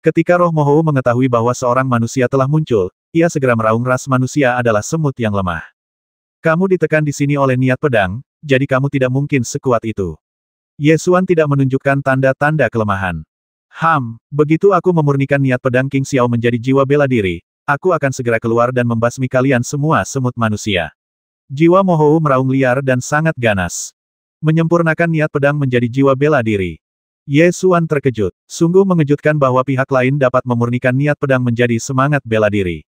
Speaker 1: Ketika roh Mo Hou mengetahui bahwa seorang manusia telah muncul, ia segera meraung ras manusia adalah semut yang lemah. Kamu ditekan di sini oleh niat pedang, jadi kamu tidak mungkin sekuat itu. Ye Xuan tidak menunjukkan tanda-tanda kelemahan. Begitu aku memurnikan niat pedang King Xiao menjadi jiwa bela diri, aku akan segera keluar dan membasmi kalian semua semut manusia. Jiwa Mo Hou meraung liar dan sangat ganas. Menyempurnakan niat pedang menjadi jiwa bela diri. Ye Xuan terkejut. Sungguh mengejutkan bahwa pihak lain dapat memurnikan niat pedang menjadi semangat bela diri.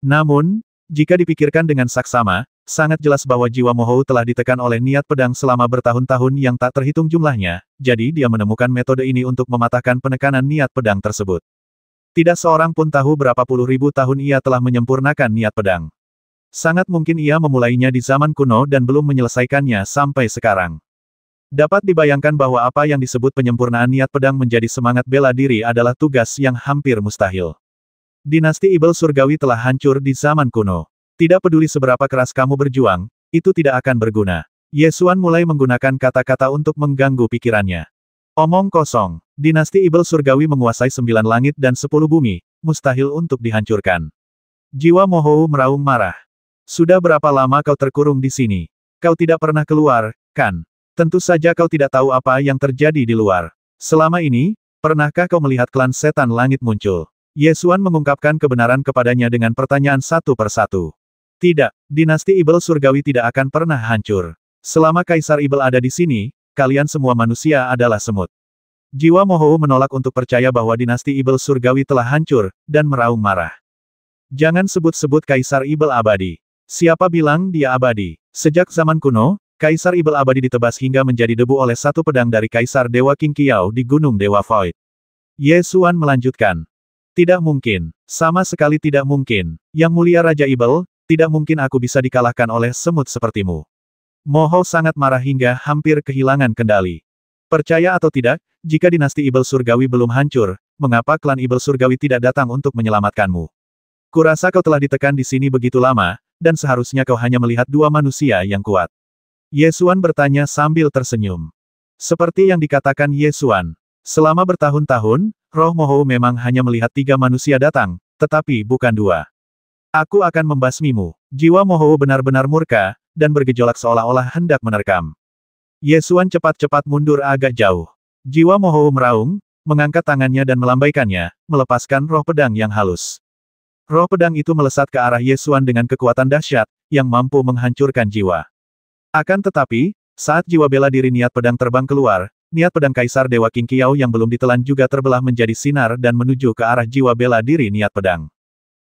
Speaker 1: Namun, jika dipikirkan dengan saksama, sangat jelas bahwa jiwa Mo Hou telah ditekan oleh niat pedang selama bertahun-tahun yang tak terhitung jumlahnya, jadi dia menemukan metode ini untuk mematahkan penekanan niat pedang tersebut. Tidak seorang pun tahu berapa puluh ribu tahun ia telah menyempurnakan niat pedang. Sangat mungkin ia memulainya di zaman kuno dan belum menyelesaikannya sampai sekarang. Dapat dibayangkan bahwa apa yang disebut penyempurnaan niat pedang menjadi semangat bela diri adalah tugas yang hampir mustahil. Dinasti Ibel Surgawi telah hancur di zaman kuno. Tidak peduli seberapa keras kamu berjuang, itu tidak akan berguna. Ye Xuan mulai menggunakan kata-kata untuk mengganggu pikirannya. Omong kosong. Dinasti Ibel Surgawi menguasai 9 langit dan 10 bumi, mustahil untuk dihancurkan. Jiwa Mo Hou meraung marah. Sudah berapa lama kau terkurung di sini? Kau tidak pernah keluar, kan? Tentu saja kau tidak tahu apa yang terjadi di luar. Selama ini, pernahkah kau melihat klan setan langit muncul? Ye Xuan mengungkapkan kebenaran kepadanya dengan pertanyaan satu persatu. Tidak, dinasti Ibel Surgawi tidak akan pernah hancur. Selama Kaisar Ibel ada di sini, kalian semua manusia adalah semut. Jiwa Mo Hou menolak untuk percaya bahwa dinasti Ibel Surgawi telah hancur, dan meraung marah. Jangan sebut-sebut Kaisar Ibel abadi. Siapa bilang dia abadi? Sejak zaman kuno, Kaisar Ibel abadi ditebas hingga menjadi debu oleh satu pedang dari Kaisar Dewa King Qiao di Gunung Dewa Void. Ye Xuan melanjutkan. Tidak mungkin. Sama sekali tidak mungkin. Yang mulia Raja Ibel, tidak mungkin aku bisa dikalahkan oleh semut sepertimu. Mo Hou sangat marah hingga hampir kehilangan kendali. Percaya atau tidak, jika dinasti Ibel Surgawi belum hancur, mengapa klan Ibel Surgawi tidak datang untuk menyelamatkanmu? Kurasa kau telah ditekan di sini begitu lama, dan seharusnya kau hanya melihat 2 manusia yang kuat. Ye Xuan bertanya sambil tersenyum. Seperti yang dikatakan Ye Xuan, selama bertahun-tahun, roh Mo Hou memang hanya melihat 3 manusia datang, tetapi bukan 2. Aku akan membasmimu. Jiwa Mo Hou benar-benar murka, dan bergejolak seolah-olah hendak menerkam. Ye Xuan cepat-cepat mundur agak jauh. Jiwa Mo Hou meraung, mengangkat tangannya dan melambaikannya, melepaskan roh pedang yang halus. Roh pedang itu melesat ke arah Ye Xuan dengan kekuatan dahsyat, yang mampu menghancurkan jiwa. Akan tetapi, saat jiwa bela diri niat pedang terbang keluar, niat pedang Kaisar Dewa King Qiao yang belum ditelan juga terbelah menjadi sinar dan menuju ke arah jiwa bela diri niat pedang.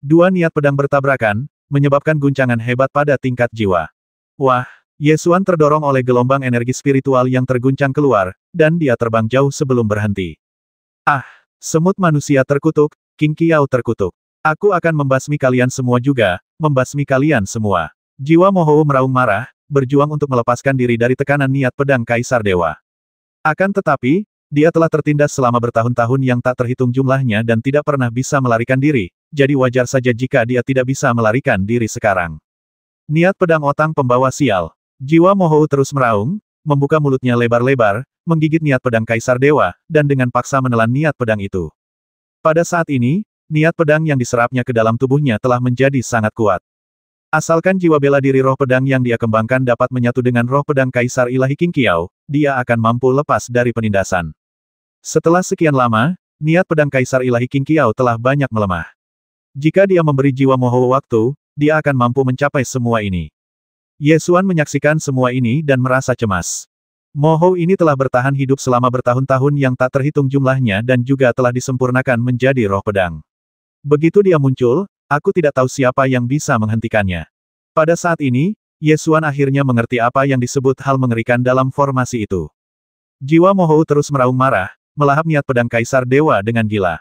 Speaker 1: 2 niat pedang bertabrakan, menyebabkan guncangan hebat pada tingkat jiwa. Wah, Ye Xuan terdorong oleh gelombang energi spiritual yang terguncang keluar, dan dia terbang jauh sebelum berhenti. Ah, semut manusia terkutuk, King Qiao terkutuk. Aku akan membasmi kalian semua juga, membasmi kalian semua. Jiwa Mohou meraung marah, berjuang untuk melepaskan diri dari tekanan niat pedang Kaisar Dewa. Akan tetapi, dia telah tertindas selama bertahun-tahun yang tak terhitung jumlahnya dan tidak pernah bisa melarikan diri, jadi wajar saja jika dia tidak bisa melarikan diri sekarang. Niat pedang otang pembawa sial. Jiwa Mohou terus meraung, membuka mulutnya lebar-lebar, menggigit niat pedang Kaisar Dewa, dan dengan paksa menelan niat pedang itu. Pada saat ini, niat pedang yang diserapnya ke dalam tubuhnya telah menjadi sangat kuat. Asalkan jiwa bela diri roh pedang yang dia kembangkan dapat menyatu dengan roh pedang Kaisar Ilahi King Qiao, dia akan mampu lepas dari penindasan. Setelah sekian lama, niat pedang Kaisar Ilahi King Qiao telah banyak melemah. Jika dia memberi jiwa Mohou waktu, dia akan mampu mencapai semua ini. Ye Xuan menyaksikan semua ini dan merasa cemas. Mohou ini telah bertahan hidup selama bertahun-tahun yang tak terhitung jumlahnya dan juga telah disempurnakan menjadi roh pedang. Begitu dia muncul, aku tidak tahu siapa yang bisa menghentikannya. Pada saat ini, Ye Xuan akhirnya mengerti apa yang disebut hal mengerikan dalam formasi itu. Jiwa Mohou terus meraung marah, melahap niat pedang Kaisar Dewa dengan gila.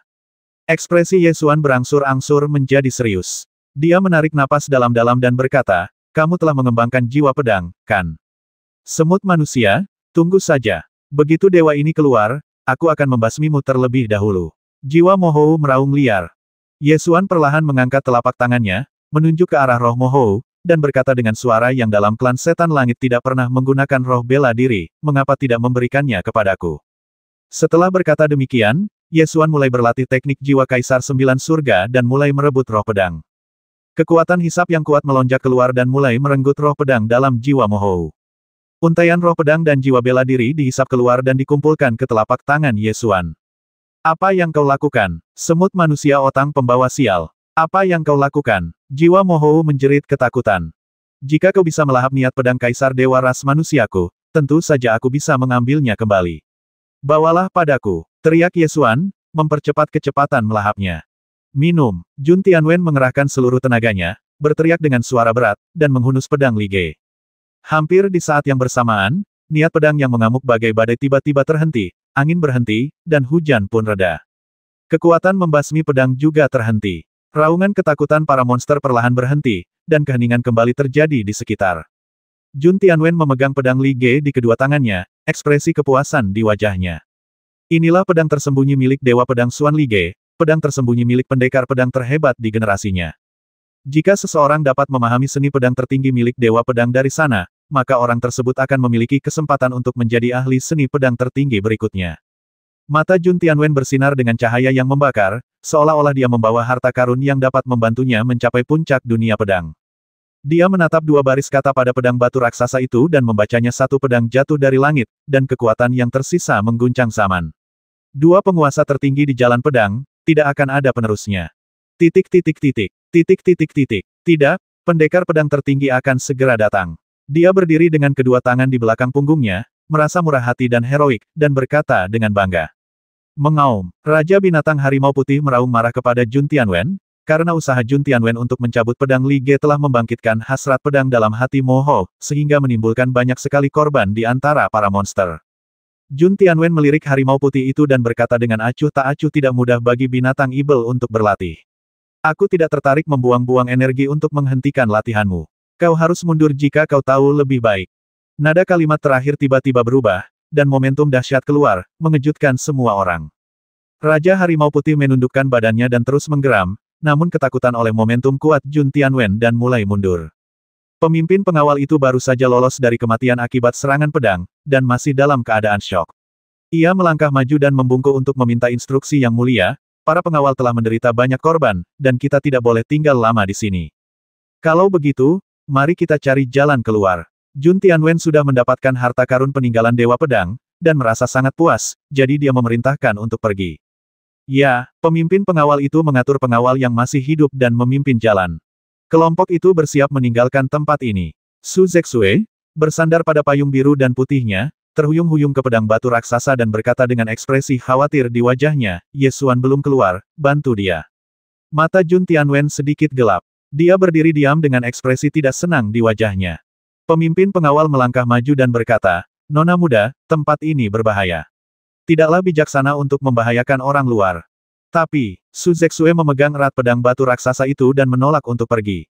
Speaker 1: Ekspresi Ye Xuan berangsur-angsur menjadi serius. Dia menarik napas dalam-dalam dan berkata, kamu telah mengembangkan jiwa pedang, kan? Semut manusia, tunggu saja. Begitu dewa ini keluar, aku akan membasmimu terlebih dahulu. Jiwa Mohou meraung liar. Ye Xuan perlahan mengangkat telapak tangannya, menunjuk ke arah roh Mohou, dan berkata dengan suara yang dalam klan setan langit tidak pernah menggunakan roh bela diri, mengapa tidak memberikannya kepadaku? Setelah berkata demikian, Ye Xuan mulai berlatih teknik jiwa Kaisar Sembilan Surga dan mulai merebut roh pedang. Kekuatan hisap yang kuat melonjak keluar dan mulai merenggut roh pedang dalam jiwa Mohou. Untaian roh pedang dan jiwa bela diri dihisap keluar dan dikumpulkan ke telapak tangan Ye Xuan. Apa yang kau lakukan? Semut manusia otang pembawa sial. Apa yang kau lakukan? Jiwa Mohou menjerit ketakutan. Jika kau bisa melahap niat pedang Kaisar Dewa ras manusiaku, tentu saja aku bisa mengambilnya kembali. Bawalah padaku, teriak Ye Xuan, mempercepat kecepatan melahapnya. Minum. Jun Tianwen mengerahkan seluruh tenaganya, berteriak dengan suara berat, dan menghunus pedang Li Ge. Hampir di saat yang bersamaan, niat pedang yang mengamuk bagai badai tiba-tiba terhenti, angin berhenti, dan hujan pun reda. Kekuatan membasmi pedang juga terhenti. Raungan ketakutan para monster perlahan berhenti, dan keheningan kembali terjadi di sekitar. Jun Tianwen memegang pedang Li Ge di kedua tangannya, ekspresi kepuasan di wajahnya. Inilah pedang tersembunyi milik Dewa Pedang Xuan Li Ge, pedang tersembunyi milik pendekar pedang terhebat di generasinya. Jika seseorang dapat memahami seni pedang tertinggi milik Dewa Pedang dari sana, maka orang tersebut akan memiliki kesempatan untuk menjadi ahli seni pedang tertinggi berikutnya. Mata Jun Tianwen bersinar dengan cahaya yang membakar, seolah-olah dia membawa harta karun yang dapat membantunya mencapai puncak dunia pedang. Dia menatap dua baris kata pada pedang batu raksasa itu dan membacanya satu pedang jatuh dari langit, dan kekuatan yang tersisa mengguncang zaman. Dua penguasa tertinggi di jalan pedang, tidak akan ada penerusnya. Titik titik titik. Titik titik titik. Tidak, pendekar pedang tertinggi akan segera datang. Dia berdiri dengan kedua tangan di belakang punggungnya, merasa murah hati dan heroik, dan berkata dengan bangga. Mengaum. Raja binatang harimau putih meraung marah kepada Jun Tianwen, karena usaha Jun Tianwen untuk mencabut pedang Li Ge telah membangkitkan hasrat pedang dalam hati Mohou, sehingga menimbulkan banyak sekali korban di antara para monster. Jun Tianwen melirik harimau putih itu dan berkata dengan acuh tak acuh tidak mudah bagi binatang ibel untuk berlatih. Aku tidak tertarik membuang-buang energi untuk menghentikan latihanmu. Kau harus mundur jika kau tahu lebih baik. Nada kalimat terakhir tiba-tiba berubah, dan momentum dahsyat keluar, mengejutkan semua orang. Raja harimau putih menundukkan badannya dan terus menggeram, namun ketakutan oleh momentum kuat Jun Tianwen dan mulai mundur. Pemimpin pengawal itu baru saja lolos dari kematian akibat serangan pedang, dan masih dalam keadaan syok. Ia melangkah maju dan membungkuk untuk meminta instruksi yang mulia, para pengawal telah menderita banyak korban, dan kita tidak boleh tinggal lama di sini. Kalau begitu, mari kita cari jalan keluar. Jun Tianwen sudah mendapatkan harta karun peninggalan Dewa Pedang, dan merasa sangat puas, jadi dia memerintahkan untuk pergi. Ya, pemimpin pengawal itu mengatur pengawal yang masih hidup dan memimpin jalan. Kelompok itu bersiap meninggalkan tempat ini. Su Zexue, bersandar pada payung biru dan putihnya, terhuyung-huyung ke pedang batu raksasa dan berkata dengan ekspresi khawatir di wajahnya, Ye Xuan belum keluar, bantu dia. Mata Jun Tianwen sedikit gelap. Dia berdiri diam dengan ekspresi tidak senang di wajahnya. Pemimpin pengawal melangkah maju dan berkata, Nona muda, tempat ini berbahaya. Tidaklah bijaksana untuk membahayakan orang luar. Tapi, Su Zexue memegang erat pedang batu raksasa itu dan menolak untuk pergi.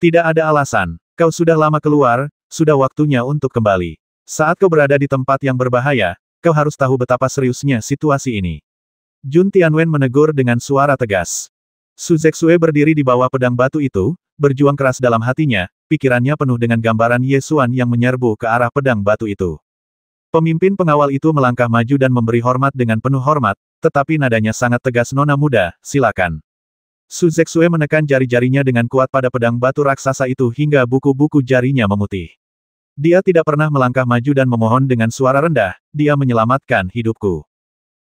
Speaker 1: Tidak ada alasan. Kau sudah lama keluar, sudah waktunya untuk kembali. Saat kau berada di tempat yang berbahaya, kau harus tahu betapa seriusnya situasi ini. Jun Tianwen menegur dengan suara tegas. Su Zexue berdiri di bawah pedang batu itu, berjuang keras dalam hatinya, pikirannya penuh dengan gambaran Ye Xuan yang menyerbu ke arah pedang batu itu. Pemimpin pengawal itu melangkah maju dan memberi hormat dengan penuh hormat, tetapi nadanya sangat tegas. Nona muda, silakan. Su Zexue menekan jari-jarinya dengan kuat pada pedang batu raksasa itu hingga buku-buku jarinya memutih. Dia tidak pernah melangkah maju dan memohon dengan suara rendah, dia menyelamatkan hidupku.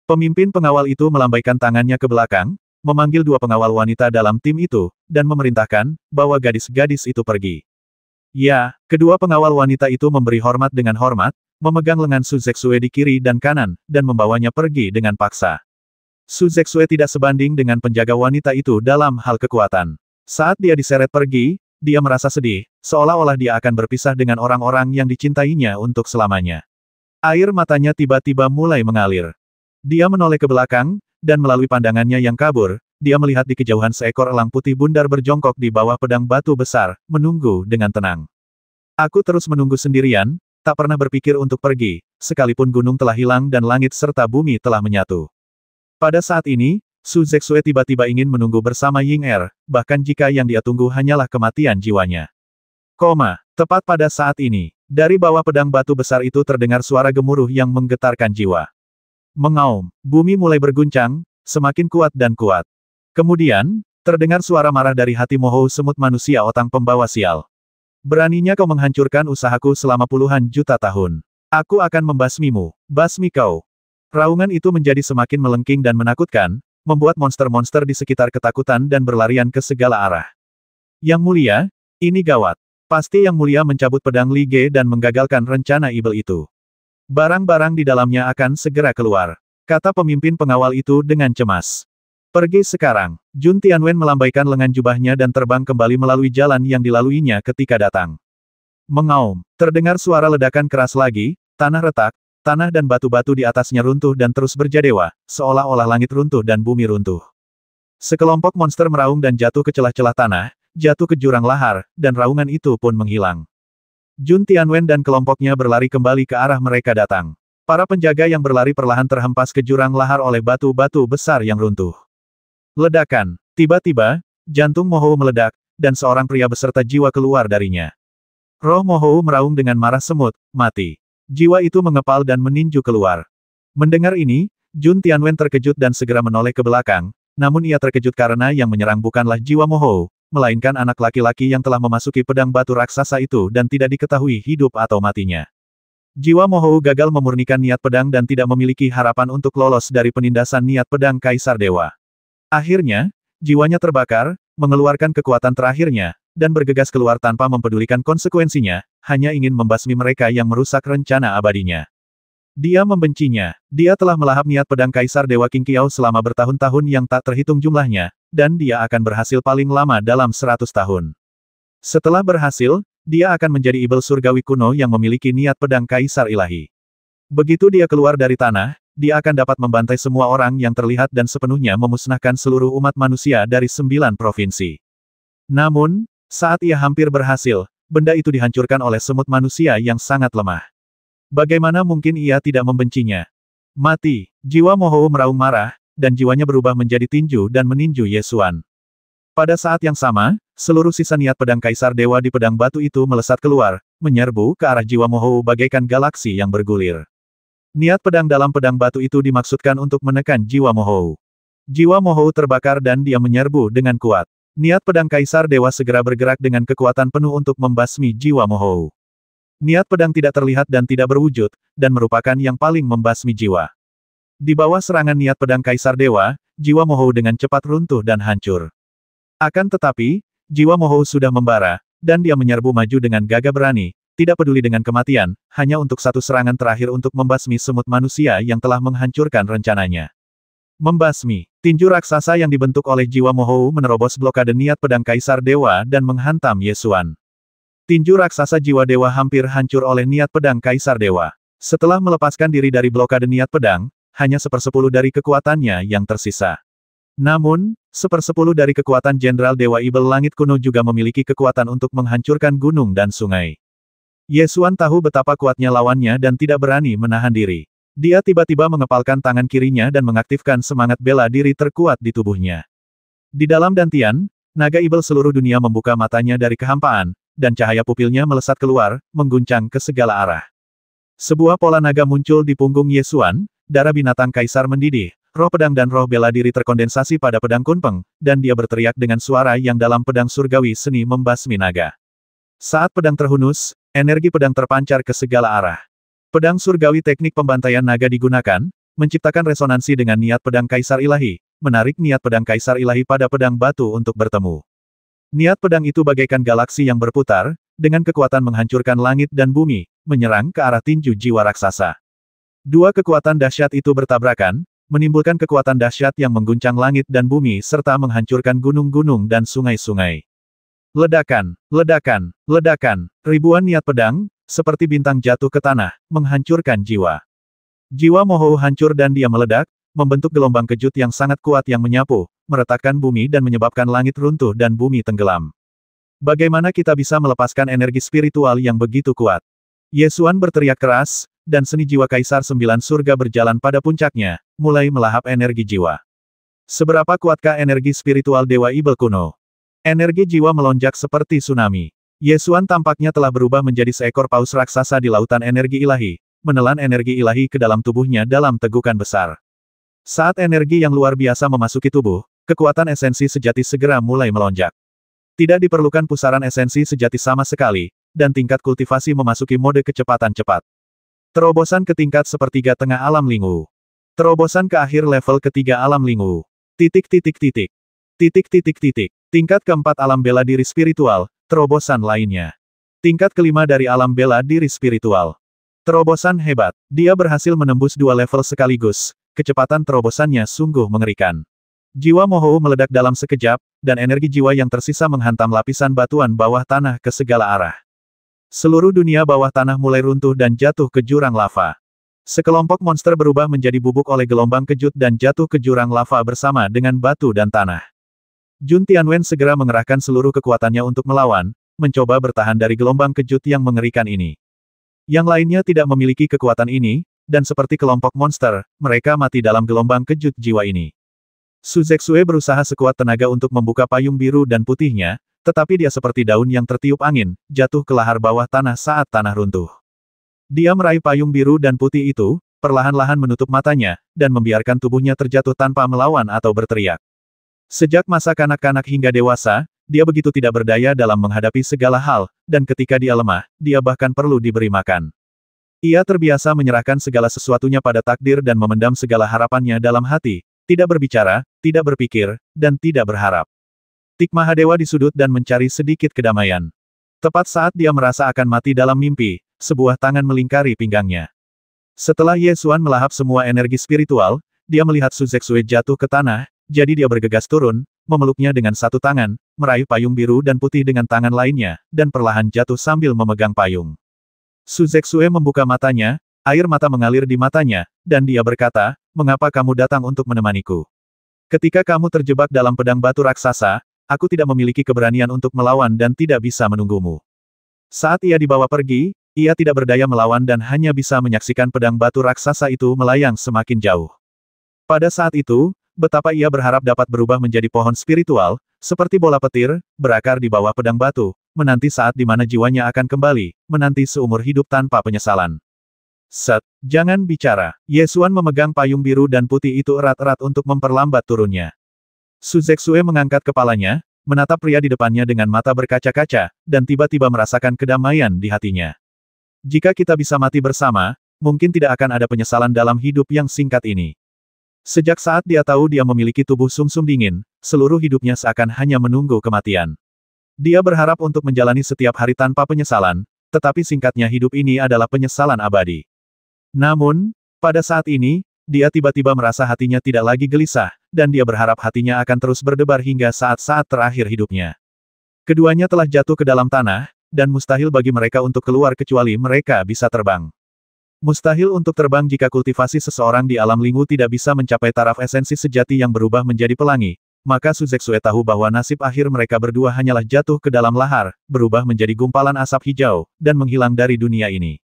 Speaker 1: Pemimpin pengawal itu melambaikan tangannya ke belakang, memanggil dua pengawal wanita dalam tim itu, dan memerintahkan, bawa gadis-gadis itu pergi. Ya, kedua pengawal wanita itu memberi hormat dengan hormat, memegang lengan Su Zexue di kiri dan kanan, dan membawanya pergi dengan paksa. Su Zexue tidak sebanding dengan penjaga wanita itu dalam hal kekuatan. Saat dia diseret pergi, dia merasa sedih, seolah-olah dia akan berpisah dengan orang-orang yang dicintainya untuk selamanya. Air matanya tiba-tiba mulai mengalir. Dia menoleh ke belakang, dan melalui pandangannya yang kabur, dia melihat di kejauhan seekor elang putih bundar berjongkok di bawah pedang batu besar, menunggu dengan tenang. Aku terus menunggu sendirian, tak pernah berpikir untuk pergi, sekalipun gunung telah hilang dan langit serta bumi telah menyatu. Pada saat ini, Su Zexue tiba-tiba ingin menunggu bersama Ying Er, bahkan jika yang dia tunggu hanyalah kematian jiwanya. Tepat pada saat ini, dari bawah pedang batu besar itu terdengar suara gemuruh yang menggetarkan jiwa. Mengaum, bumi mulai berguncang, semakin kuat dan kuat. Kemudian, terdengar suara marah dari hati Mohou semut manusia otang pembawa sial. Beraninya kau menghancurkan usahaku selama puluhan juta tahun. Aku akan membasmimu, basmi kau. Raungan itu menjadi semakin melengking dan menakutkan, membuat monster-monster di sekitar ketakutan dan berlarian ke segala arah. Yang mulia, ini gawat. Pasti Yang Mulia mencabut pedang Li Ge dan menggagalkan rencana ibel itu. Barang-barang di dalamnya akan segera keluar, kata pemimpin pengawal itu dengan cemas. Pergi sekarang. Jun Tianwen melambaikan lengan jubahnya dan terbang kembali melalui jalan yang dilaluinya ketika datang. Mengaum, terdengar suara ledakan keras lagi, tanah retak, tanah dan batu-batu di atasnya runtuh dan terus berjadewa, seolah-olah langit runtuh dan bumi runtuh. Sekelompok monster meraung dan jatuh ke celah-celah tanah, jatuh ke jurang lahar, dan raungan itu pun menghilang. Jun Tianwen dan kelompoknya berlari kembali ke arah mereka datang. Para penjaga yang berlari perlahan terhempas ke jurang lahar oleh batu-batu besar yang runtuh. Ledakan. Tiba-tiba, jantung Mohou meledak, dan seorang pria beserta jiwa keluar darinya. Roh Mohou meraung dengan marah semut, mati. Jiwa itu mengepal dan meninju keluar. Mendengar ini, Jun Tianwen terkejut dan segera menoleh ke belakang, namun ia terkejut karena yang menyerang bukanlah jiwa Mohou, melainkan anak laki-laki yang telah memasuki pedang batu raksasa itu dan tidak diketahui hidup atau matinya. Jiwa Mohou gagal memurnikan niat pedang dan tidak memiliki harapan untuk lolos dari penindasan niat pedang Kaisar Dewa. Akhirnya, jiwanya terbakar, mengeluarkan kekuatan terakhirnya, dan bergegas keluar tanpa mempedulikan konsekuensinya, hanya ingin membasmi mereka yang merusak rencana abadinya. Dia membencinya. Dia telah melahap niat pedang Kaisar Dewa King Qiao selama bertahun-tahun yang tak terhitung jumlahnya, dan dia akan berhasil paling lama dalam 100 tahun. Setelah berhasil, dia akan menjadi ibel surgawi kuno yang memiliki niat pedang Kaisar Ilahi. Begitu dia keluar dari tanah, dia akan dapat membantai semua orang yang terlihat dan sepenuhnya memusnahkan seluruh umat manusia dari 9 provinsi. Namun, saat ia hampir berhasil, benda itu dihancurkan oleh semut manusia yang sangat lemah. Bagaimana mungkin ia tidak membencinya? Mati. Jiwa Mohou meraung marah, dan jiwanya berubah menjadi tinju dan meninju Ye Xuan. Pada saat yang sama, seluruh sisa niat pedang Kaisar Dewa di pedang batu itu melesat keluar, menyerbu ke arah jiwa Mohou bagaikan galaksi yang bergulir. Niat pedang dalam pedang batu itu dimaksudkan untuk menekan jiwa Mohou. Jiwa Mohou terbakar dan dia menyerbu dengan kuat. Niat pedang Kaisar Dewa segera bergerak dengan kekuatan penuh untuk membasmi jiwa Mohou. Niat pedang tidak terlihat dan tidak berwujud, dan merupakan yang paling membasmi jiwa. Di bawah serangan niat pedang Kaisar Dewa, jiwa Mohou dengan cepat runtuh dan hancur. Akan tetapi, jiwa Mohou sudah membara, dan dia menyerbu maju dengan gagah berani, tidak peduli dengan kematian, hanya untuk satu serangan terakhir untuk membasmi semut manusia yang telah menghancurkan rencananya. Membasmi. Tinju raksasa yang dibentuk oleh jiwa Mohou menerobos blokade niat pedang Kaisar Dewa dan menghantam Ye Xuan. Tinju raksasa jiwa dewa hampir hancur oleh niat pedang Kaisar Dewa. Setelah melepaskan diri dari blokade niat pedang, hanya 1/10 dari kekuatannya yang tersisa. Namun, 1/10 dari kekuatan Jenderal Dewa Ibel Langit Kuno juga memiliki kekuatan untuk menghancurkan gunung dan sungai. Ye Xuan tahu betapa kuatnya lawannya dan tidak berani menahan diri. Dia tiba-tiba mengepalkan tangan kirinya dan mengaktifkan semangat bela diri terkuat di tubuhnya. Di dalam dantian, naga ibel seluruh dunia membuka matanya dari kehampaan, dan cahaya pupilnya melesat keluar, mengguncang ke segala arah. Sebuah pola naga muncul di punggung Ye Xuan, darah binatang kaisar mendidih, roh pedang dan roh bela diri terkondensasi pada pedang Kunpeng, dan dia berteriak dengan suara yang dalam pedang surgawi seni membasmi naga. Saat pedang terhunus, energi pedang terpancar ke segala arah. Pedang surgawi teknik pembantaian naga digunakan, menciptakan resonansi dengan niat pedang kaisar ilahi, menarik niat pedang kaisar ilahi pada pedang batu untuk bertemu. Niat pedang itu bagaikan galaksi yang berputar, dengan kekuatan menghancurkan langit dan bumi, menyerang ke arah tinju jiwa raksasa. Dua kekuatan dahsyat itu bertabrakan, menimbulkan kekuatan dahsyat yang mengguncang langit dan bumi serta menghancurkan gunung-gunung dan sungai-sungai. Ledakan, ledakan, ledakan, ribuan niat pedang, seperti bintang jatuh ke tanah, menghancurkan jiwa. Jiwa Mohou hancur dan dia meledak, membentuk gelombang kejut yang sangat kuat yang menyapu, meretakkan bumi dan menyebabkan langit runtuh dan bumi tenggelam. Bagaimana kita bisa melepaskan energi spiritual yang begitu kuat? Ye Xuan berteriak keras, dan seni jiwa Kaisar 9 Surga berjalan pada puncaknya, mulai melahap energi jiwa. Seberapa kuatkah energi spiritual Dewa Ibel kuno? Energi jiwa melonjak seperti tsunami. Ye Xuan tampaknya telah berubah menjadi seekor paus raksasa di lautan energi ilahi, menelan energi ilahi ke dalam tubuhnya dalam tegukan besar. Saat energi yang luar biasa memasuki tubuh, kekuatan esensi sejati segera mulai melonjak. Tidak diperlukan pusaran esensi sejati sama sekali, dan tingkat kultivasi memasuki mode kecepatan cepat. Terobosan ke tingkat sepertiga tengah alam lingu. Terobosan ke akhir level ketiga alam lingu. Titik titik titik. Titik titik titik. Tingkat keempat alam bela diri spiritual, terobosan lainnya. Tingkat kelima dari alam bela diri spiritual. Terobosan hebat. Dia berhasil menembus 2 level sekaligus. Kecepatan terobosannya sungguh mengerikan. Jiwa Mohou meledak dalam sekejap, dan energi jiwa yang tersisa menghantam lapisan batuan bawah tanah ke segala arah. Seluruh dunia bawah tanah mulai runtuh dan jatuh ke jurang lava. Sekelompok monster berubah menjadi bubuk oleh gelombang kejut dan jatuh ke jurang lava bersama dengan batu dan tanah. Jun Tianwen segera mengerahkan seluruh kekuatannya untuk melawan, mencoba bertahan dari gelombang kejut yang mengerikan ini. Yang lainnya tidak memiliki kekuatan ini, dan seperti kelompok monster, mereka mati dalam gelombang kejut jiwa ini. Su Zexue berusaha sekuat tenaga untuk membuka payung biru dan putihnya, tetapi dia seperti daun yang tertiup angin, jatuh ke lahar bawah tanah saat tanah runtuh. Dia meraih payung biru dan putih itu, perlahan-lahan menutup matanya, dan membiarkan tubuhnya terjatuh tanpa melawan atau berteriak. Sejak masa kanak-kanak hingga dewasa, dia begitu tidak berdaya dalam menghadapi segala hal, dan ketika dia lemah, dia bahkan perlu diberi makan. Ia terbiasa menyerahkan segala sesuatunya pada takdir dan memendam segala harapannya dalam hati, tidak berbicara, tidak berpikir, dan tidak berharap. Tik Mahadewa di sudut dan mencari sedikit kedamaian. Tepat saat dia merasa akan mati dalam mimpi, sebuah tangan melingkari pinggangnya. Setelah Ye Xuan melahap semua energi spiritual, dia melihat Su Zexue jatuh ke tanah, jadi dia bergegas turun, memeluknya dengan satu tangan, meraih payung biru dan putih dengan tangan lainnya, dan perlahan jatuh sambil memegang payung. Su Zexue membuka matanya, air mata mengalir di matanya, dan dia berkata, "Mengapa kamu datang untuk menemaniku? Ketika kamu terjebak dalam pedang batu raksasa, aku tidak memiliki keberanian untuk melawan dan tidak bisa menunggumu." Saat ia dibawa pergi, ia tidak berdaya melawan dan hanya bisa menyaksikan pedang batu raksasa itu melayang semakin jauh. Pada saat itu, betapa ia berharap dapat berubah menjadi pohon spiritual, seperti bola petir, berakar di bawah pedang batu, menanti saat di mana jiwanya akan kembali, menanti seumur hidup tanpa penyesalan. Set, jangan bicara. Ye Xuan memegang payung biru dan putih itu erat-erat untuk memperlambat turunnya. Su Zexue mengangkat kepalanya, menatap pria di depannya dengan mata berkaca-kaca, dan tiba-tiba merasakan kedamaian di hatinya. Jika kita bisa mati bersama, mungkin tidak akan ada penyesalan dalam hidup yang singkat ini. Sejak saat dia tahu dia memiliki tubuh sumsum dingin, seluruh hidupnya seakan hanya menunggu kematian. Dia berharap untuk menjalani setiap hari tanpa penyesalan, tetapi singkatnya hidup ini adalah penyesalan abadi. Namun, pada saat ini, dia tiba-tiba merasa hatinya tidak lagi gelisah, dan dia berharap hatinya akan terus berdebar hingga saat-saat terakhir hidupnya. Keduanya telah jatuh ke dalam tanah, dan mustahil bagi mereka untuk keluar kecuali mereka bisa terbang. Mustahil untuk terbang jika kultivasi seseorang di alam lingu tidak bisa mencapai taraf esensi sejati yang berubah menjadi pelangi. Maka Su Zexue tahu bahwa nasib akhir mereka berdua hanyalah jatuh ke dalam lahar, berubah menjadi gumpalan asap hijau, dan menghilang dari dunia ini.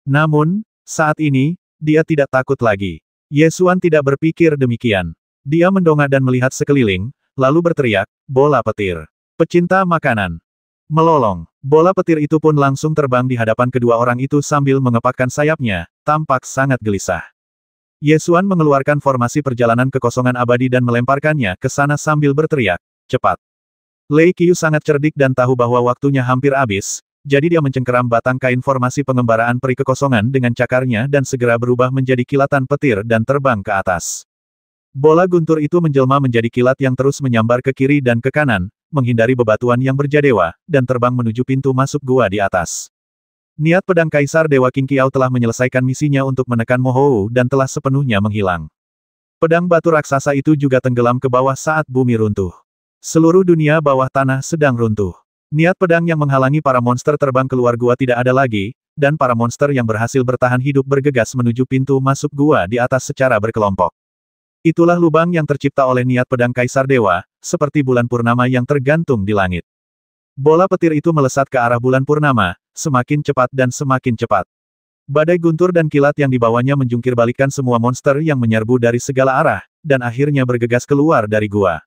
Speaker 1: Namun, saat ini, dia tidak takut lagi. Ye Xuan tidak berpikir demikian. Dia mendongak dan melihat sekeliling, lalu berteriak, bola petir. Pecinta makanan. Melolong. Bola petir itu pun langsung terbang di hadapan kedua orang itu sambil mengepakkan sayapnya, tampak sangat gelisah. Ye Xuan mengeluarkan formasi perjalanan kekosongan abadi dan melemparkannya ke sana sambil berteriak, cepat. Lei Qiu sangat cerdik dan tahu bahwa waktunya hampir habis, jadi dia mencengkeram batang kain formasi pengembaraan peri kekosongan dengan cakarnya dan segera berubah menjadi kilatan petir dan terbang ke atas. Bola guntur itu menjelma menjadi kilat yang terus menyambar ke kiri dan ke kanan, menghindari bebatuan yang berjadewa, dan terbang menuju pintu masuk gua di atas. Niat pedang Kaisar Dewa King Qiao telah menyelesaikan misinya untuk menekan Mohou dan telah sepenuhnya menghilang. Pedang batu raksasa itu juga tenggelam ke bawah saat bumi runtuh. Seluruh dunia bawah tanah sedang runtuh. Niat pedang yang menghalangi para monster terbang keluar gua tidak ada lagi, dan para monster yang berhasil bertahan hidup bergegas menuju pintu masuk gua di atas secara berkelompok. Itulah lubang yang tercipta oleh niat pedang Kaisar Dewa, seperti bulan purnama yang tergantung di langit. Bola petir itu melesat ke arah bulan purnama, semakin cepat dan semakin cepat. Badai guntur dan kilat yang dibawanya menjungkir balikan semua monster yang menyerbu dari segala arah, dan akhirnya bergegas keluar dari gua.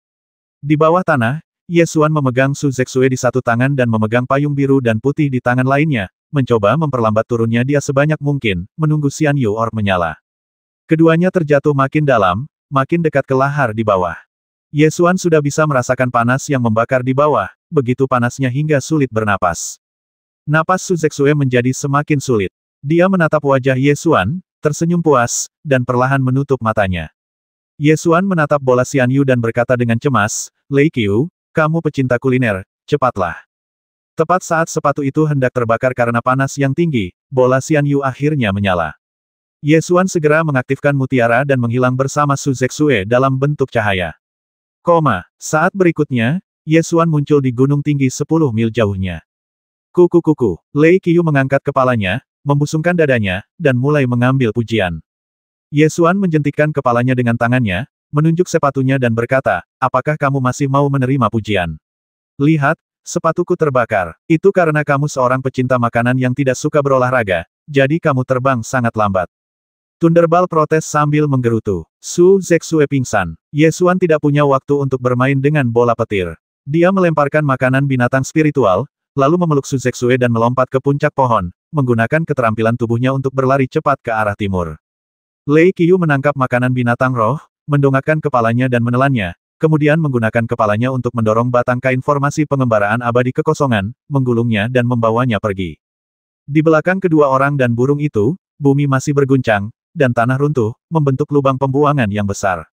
Speaker 1: Di bawah tanah, Ye Xuan memegang Su Zexue di satu tangan dan memegang payung biru dan putih di tangan lainnya, mencoba memperlambat turunnya dia sebanyak mungkin, menunggu Xian Yu Orb menyala. Keduanya terjatuh makin dalam, makin dekat ke lahar di bawah. Ye Xuan sudah bisa merasakan panas yang membakar di bawah, begitu panasnya hingga sulit bernapas. Napas Su Zexue menjadi semakin sulit. Dia menatap wajah Ye Xuan, tersenyum puas, dan perlahan menutup matanya. Ye Xuan menatap bola Xian Yu dan berkata dengan cemas, Lei Qiu, kamu pecinta kuliner, cepatlah. Tepat saat sepatu itu hendak terbakar karena panas yang tinggi, bola Xian Yu akhirnya menyala. Ye Xuan segera mengaktifkan mutiara dan menghilang bersama Su Zexue dalam bentuk cahaya. Saat berikutnya, Ye Xuan muncul di gunung tinggi 10 mil jauhnya. Kuku-kuku, Lei Qiu mengangkat kepalanya, membusungkan dadanya, dan mulai mengambil pujian. Ye Xuan menjentikkan kepalanya dengan tangannya, menunjuk sepatunya dan berkata, apakah kamu masih mau menerima pujian? Lihat, sepatuku terbakar. Itu karena kamu seorang pecinta makanan yang tidak suka berolahraga, jadi kamu terbang sangat lambat. Thunderball protes sambil menggerutu. Su Zexue pingsan. Ye Xuan tidak punya waktu untuk bermain dengan bola petir. Dia melemparkan makanan binatang spiritual, lalu memeluk Su Zexue dan melompat ke puncak pohon, menggunakan keterampilan tubuhnya untuk berlari cepat ke arah timur. Lei Qiu menangkap makanan binatang roh, mendongakkan kepalanya dan menelannya, kemudian menggunakan kepalanya untuk mendorong batang kain formasi pengembaraan abadi kekosongan, menggulungnya dan membawanya pergi. Di belakang kedua orang dan burung itu, bumi masih berguncang, dan tanah runtuh, membentuk lubang pembuangan yang besar.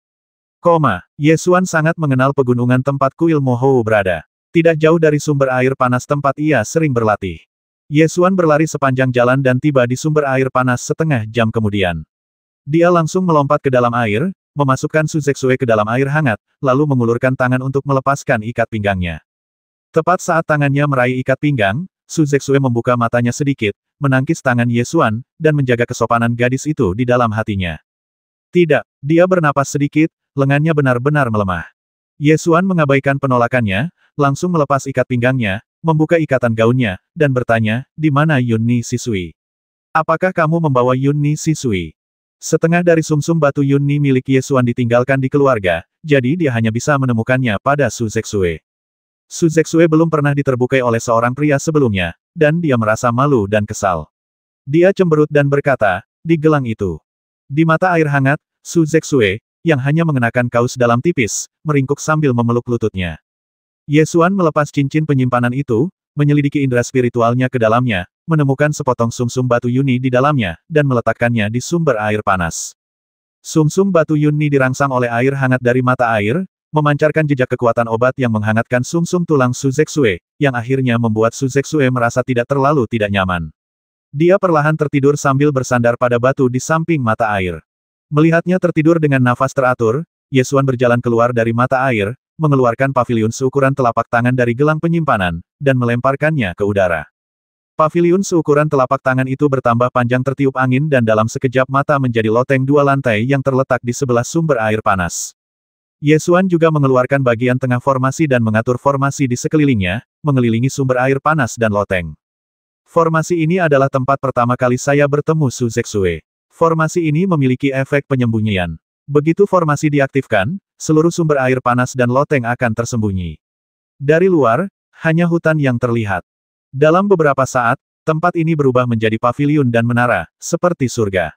Speaker 1: Ye Xuan sangat mengenal pegunungan tempat kuil Mohou berada. Tidak jauh dari sumber air panas tempat ia sering berlatih. Ye Xuan berlari sepanjang jalan dan tiba di sumber air panas setengah jam kemudian. Dia langsung melompat ke dalam air, memasukkan Su Zexue ke dalam air hangat, lalu mengulurkan tangan untuk melepaskan ikat pinggangnya. Tepat saat tangannya meraih ikat pinggang, Su Zexue membuka matanya sedikit, menangkis tangan Ye Xuan, dan menjaga kesopanan gadis itu di dalam hatinya. Tidak, dia bernapas sedikit, lengannya benar-benar melemah. Ye Xuan mengabaikan penolakannya, langsung melepas ikat pinggangnya, membuka ikatan gaunnya, dan bertanya, di mana Yun Ni Sisui? Apakah kamu membawa Yun Ni Sisui? Setengah dari sumsum batu Yun Ni milik Ye Xuan ditinggalkan di keluarga, jadi dia hanya bisa menemukannya pada Su Zexue. Su Zexue belum pernah diterbukai oleh seorang pria sebelumnya, dan dia merasa malu dan kesal. Dia cemberut dan berkata, di gelang itu. Di mata air hangat, Su Zexue, yang hanya mengenakan kaus dalam tipis, meringkuk sambil memeluk lututnya. Ye Xuan melepas cincin penyimpanan itu, menyelidiki indera spiritualnya ke dalamnya, menemukan sepotong sumsum batu Yuni di dalamnya, dan meletakkannya di sumber air panas. Sumsum batu Yuni dirangsang oleh air hangat dari mata air, memancarkan jejak kekuatan obat yang menghangatkan sumsum tulang Su Zexue, yang akhirnya membuat Su Zexue merasa tidak terlalu tidak nyaman. Dia perlahan tertidur sambil bersandar pada batu di samping mata air. Melihatnya tertidur dengan nafas teratur, Ye Xuan berjalan keluar dari mata air, mengeluarkan pavilion seukuran telapak tangan dari gelang penyimpanan, dan melemparkannya ke udara. Paviliun seukuran telapak tangan itu bertambah panjang tertiup angin dan dalam sekejap mata menjadi loteng 2 lantai yang terletak di sebelah sumber air panas. Ye Xuan juga mengeluarkan bagian tengah formasi dan mengatur formasi di sekelilingnya, mengelilingi sumber air panas dan loteng. Formasi ini adalah tempat pertama kali saya bertemu Su Zexue. Formasi ini memiliki efek penyembunyian. Begitu formasi diaktifkan, seluruh sumber air panas dan loteng akan tersembunyi. Dari luar, hanya hutan yang terlihat. Dalam beberapa saat, tempat ini berubah menjadi paviliun dan menara, seperti surga.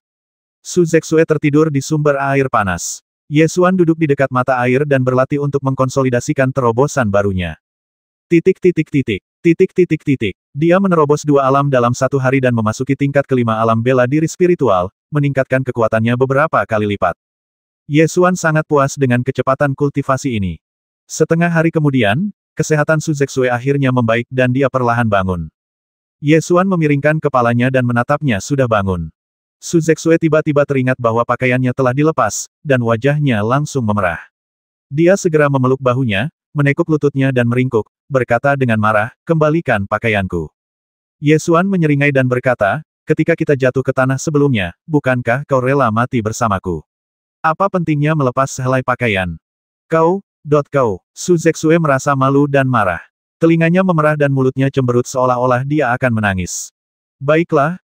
Speaker 1: Su Zexue tertidur di sumber air panas. Ye Xuan duduk di dekat mata air dan berlatih untuk mengkonsolidasikan terobosan barunya. Dia menerobos 2 alam dalam 1 hari dan memasuki tingkat kelima alam bela diri spiritual, meningkatkan kekuatannya beberapa kali lipat. Ye Xuan sangat puas dengan kecepatan kultivasi ini. Setengah hari kemudian, kesehatan Su Zexue akhirnya membaik dan dia perlahan bangun. Ye Xuan memiringkan kepalanya dan menatapnya sudah bangun. Su Zexue tiba-tiba teringat bahwa pakaiannya telah dilepas, dan wajahnya langsung memerah. Dia segera memeluk bahunya, menekuk lututnya dan meringkuk, berkata dengan marah, "Kembalikan pakaianku." Ye Xuan menyeringai dan berkata, "Ketika kita jatuh ke tanah sebelumnya, bukankah kau rela mati bersamaku? Apa pentingnya melepas sehelai pakaian? Kau, Su Zexue merasa malu dan marah. Telinganya memerah dan mulutnya cemberut seolah-olah dia akan menangis. Baiklah,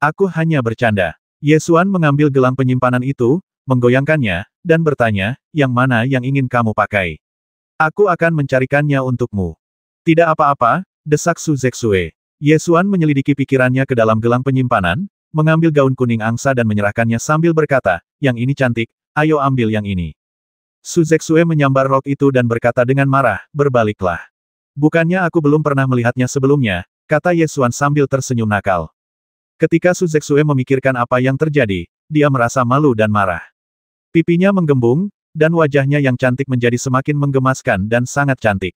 Speaker 1: aku hanya bercanda." Ye Xuan mengambil gelang penyimpanan itu, menggoyangkannya, dan bertanya, "Yang mana yang ingin kamu pakai? Aku akan mencarikannya untukmu." "Tidak apa-apa," desak Su Zexue. Ye Xuan menyelidiki pikirannya ke dalam gelang penyimpanan, mengambil gaun kuning angsa dan menyerahkannya sambil berkata, "Yang ini cantik, ayo ambil yang ini." Su Zexue menyambar rok itu dan berkata dengan marah, "Berbaliklah. Bukannya aku belum pernah melihatnya sebelumnya," kata Ye Xuan sambil tersenyum nakal. Ketika Su Zexue memikirkan apa yang terjadi, dia merasa malu dan marah. Pipinya menggembung, dan wajahnya yang cantik menjadi semakin menggemaskan dan sangat cantik.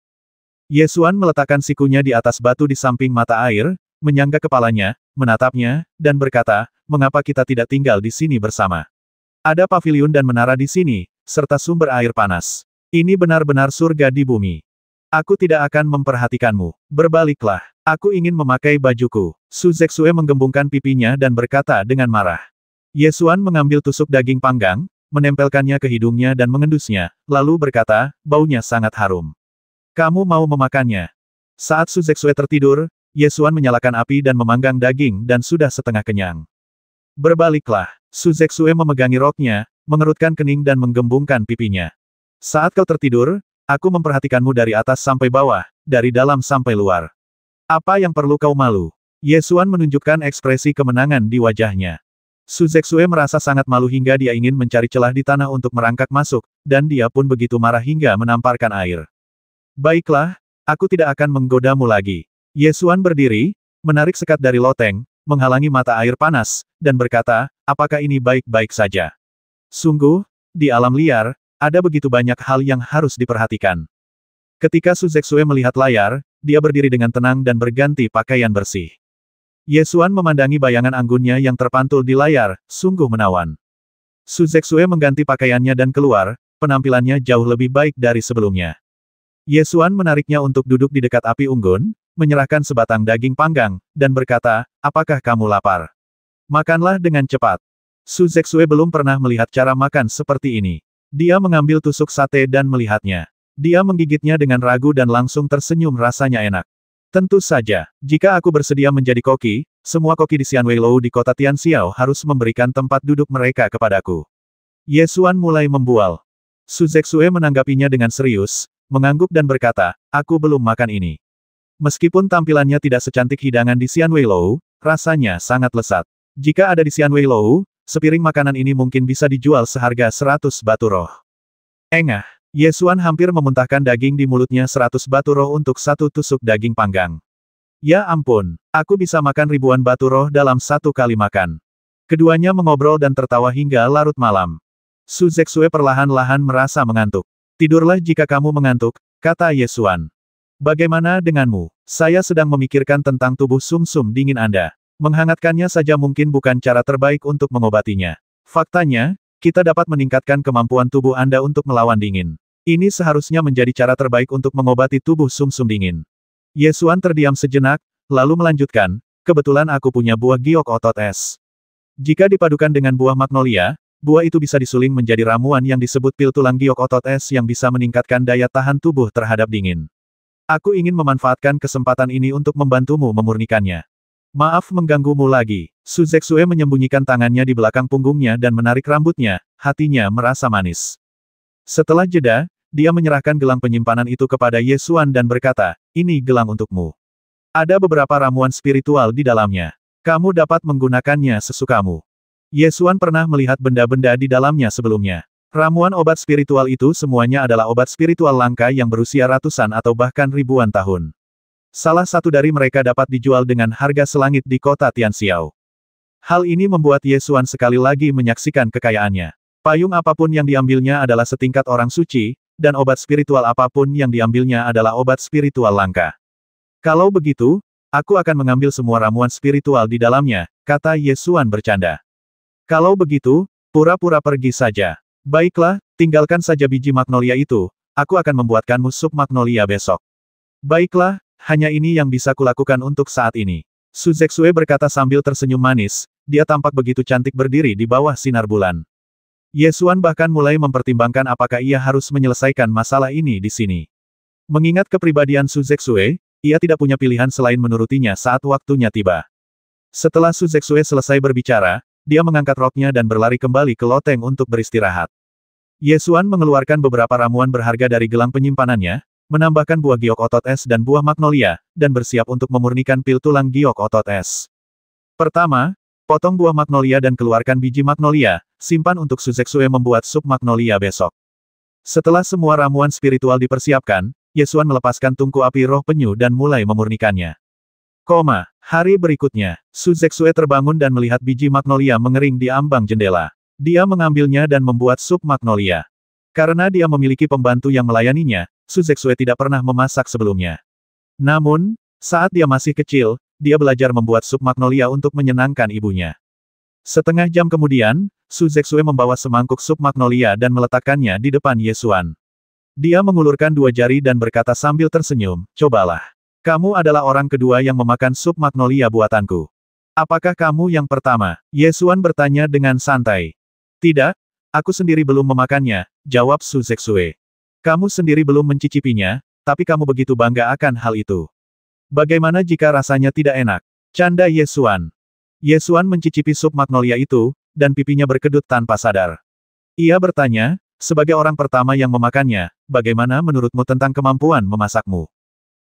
Speaker 1: Ye Xuan meletakkan sikunya di atas batu di samping mata air, menyangga kepalanya, menatapnya, dan berkata, "Mengapa kita tidak tinggal di sini bersama? Ada paviliun dan menara di sini, serta sumber air panas. Ini benar-benar surga di bumi. Aku tidak akan memperhatikanmu. Berbaliklah. Aku ingin memakai bajuku." Su Zexue menggembungkan pipinya dan berkata dengan marah. Ye Xuan mengambil tusuk daging panggang, menempelkannya ke hidungnya dan mengendusnya, lalu berkata, "Baunya sangat harum. Kamu mau memakannya?" Saat Su Zexue tertidur, Ye Xuan menyalakan api dan memanggang daging dan sudah setengah kenyang. "Berbaliklah." Su Zexue memegangi roknya, mengerutkan kening dan menggembungkan pipinya. "Saat kau tertidur, aku memperhatikanmu dari atas sampai bawah, dari dalam sampai luar. Apa yang perlu kau malu?" Ye Xuan menunjukkan ekspresi kemenangan di wajahnya. Su Zexue merasa sangat malu hingga dia ingin mencari celah di tanah untuk merangkak masuk, dan dia pun begitu marah hingga menamparkan air. "Baiklah, aku tidak akan menggodamu lagi." Ye Xuan berdiri, menarik sekat dari loteng, menghalangi mata air panas, dan berkata, "Apakah ini baik-baik saja? Sungguh, di alam liar, ada begitu banyak hal yang harus diperhatikan." Ketika Su Zexue melihat layar, dia berdiri dengan tenang dan berganti pakaian bersih. Ye Xuan memandangi bayangan anggunnya yang terpantul di layar, sungguh menawan. Su Zexue mengganti pakaiannya dan keluar, penampilannya jauh lebih baik dari sebelumnya. Ye Xuan menariknya untuk duduk di dekat api unggun, menyerahkan sebatang daging panggang, dan berkata, "Apakah kamu lapar? Makanlah dengan cepat." Su Zexue belum pernah melihat cara makan seperti ini. Dia mengambil tusuk sate dan melihatnya. Dia menggigitnya dengan ragu dan langsung tersenyum, rasanya enak. "Tentu saja, jika aku bersedia menjadi koki, semua koki di Xianweilou di kota Tianxiao harus memberikan tempat duduk mereka kepadaku." Ye Xuan mulai membual. Su Zexue menanggapinya dengan serius, mengangguk dan berkata, "Aku belum makan ini." Meskipun tampilannya tidak secantik hidangan di Xianweilou, rasanya sangat lezat. Jika ada di Xianweilou, sepiring makanan ini mungkin bisa dijual seharga 100 batu roh. Engah. Ye Xuan hampir memuntahkan daging di mulutnya 100 batu roh untuk satu tusuk daging panggang. "Ya ampun, aku bisa makan ribuan batu roh dalam satu kali makan." Keduanya mengobrol dan tertawa hingga larut malam. Su Zexue perlahan-lahan merasa mengantuk. "Tidurlah jika kamu mengantuk," kata Ye Xuan. "Bagaimana denganmu? Saya sedang memikirkan tentang tubuh sumsum dingin Anda. Menghangatkannya saja mungkin bukan cara terbaik untuk mengobatinya. Faktanya, kita dapat meningkatkan kemampuan tubuh Anda untuk melawan dingin. Ini seharusnya menjadi cara terbaik untuk mengobati tubuh sumsum dingin." Ye Xuan terdiam sejenak, lalu melanjutkan, kebetulan aku punya buah giok otot es. Jika dipadukan dengan buah magnolia, buah itu bisa disuling menjadi ramuan yang disebut pil tulang giok otot es yang bisa meningkatkan daya tahan tubuh terhadap dingin. Aku ingin memanfaatkan kesempatan ini untuk membantumu memurnikannya. Maaf mengganggumu lagi. Su Zexue menyembunyikan tangannya di belakang punggungnya dan menarik rambutnya, hatinya merasa manis. Setelah jeda, dia menyerahkan gelang penyimpanan itu kepada Ye Xuan dan berkata, ini gelang untukmu. Ada beberapa ramuan spiritual di dalamnya. Kamu dapat menggunakannya sesukamu. Ye Xuan pernah melihat benda-benda di dalamnya sebelumnya. Ramuan obat spiritual itu semuanya adalah obat spiritual langka yang berusia ratusan atau bahkan ribuan tahun. Salah satu dari mereka dapat dijual dengan harga selangit di kota Tianxiao. Hal ini membuat Ye Xuan sekali lagi menyaksikan kekayaannya. Payung apapun yang diambilnya adalah setingkat orang suci, dan obat spiritual apapun yang diambilnya adalah obat spiritual langka. Kalau begitu, aku akan mengambil semua ramuan spiritual di dalamnya, kata Ye Xuan bercanda. Kalau begitu, pura-pura pergi saja. Baiklah, tinggalkan saja biji magnolia itu, aku akan membuatkanmu sup magnolia besok. Baiklah, hanya ini yang bisa kulakukan untuk saat ini. Su Zexue berkata sambil tersenyum manis, dia tampak begitu cantik berdiri di bawah sinar bulan. Ye Xuan bahkan mulai mempertimbangkan apakah ia harus menyelesaikan masalah ini di sini. Mengingat kepribadian Su Zexue, ia tidak punya pilihan selain menurutinya saat waktunya tiba. Setelah Su Zexue selesai berbicara, dia mengangkat roknya dan berlari kembali ke loteng untuk beristirahat. Ye Xuan mengeluarkan beberapa ramuan berharga dari gelang penyimpanannya, menambahkan buah giok otot es dan buah magnolia, dan bersiap untuk memurnikan pil tulang giok otot es. Pertama, potong buah magnolia dan keluarkan biji magnolia, simpan untuk Su Zexue membuat sup magnolia besok. Setelah semua ramuan spiritual dipersiapkan, Ye Xuan melepaskan tungku api roh penyu dan mulai memurnikannya. Hari berikutnya, Su Zexue terbangun dan melihat biji magnolia mengering di ambang jendela. Dia mengambilnya dan membuat sup magnolia. Karena dia memiliki pembantu yang melayaninya, Su Zexue tidak pernah memasak sebelumnya. Namun, saat dia masih kecil, dia belajar membuat sup magnolia untuk menyenangkan ibunya. Setengah jam kemudian, Su Zexue membawa semangkuk sup magnolia dan meletakkannya di depan Ye Xuan. Dia mengulurkan dua jari dan berkata sambil tersenyum, cobalah. Kamu adalah orang kedua yang memakan sup magnolia buatanku. Apakah kamu yang pertama? Ye Xuan bertanya dengan santai. Tidak, aku sendiri belum memakannya, jawab Su Zexue. Kamu sendiri belum mencicipinya, tapi kamu begitu bangga akan hal itu. Bagaimana jika rasanya tidak enak? Canda Ye Xuan. Ye Xuan mencicipi sup magnolia itu, dan pipinya berkedut tanpa sadar. Ia bertanya, sebagai orang pertama yang memakannya, bagaimana menurutmu tentang kemampuan memasakmu?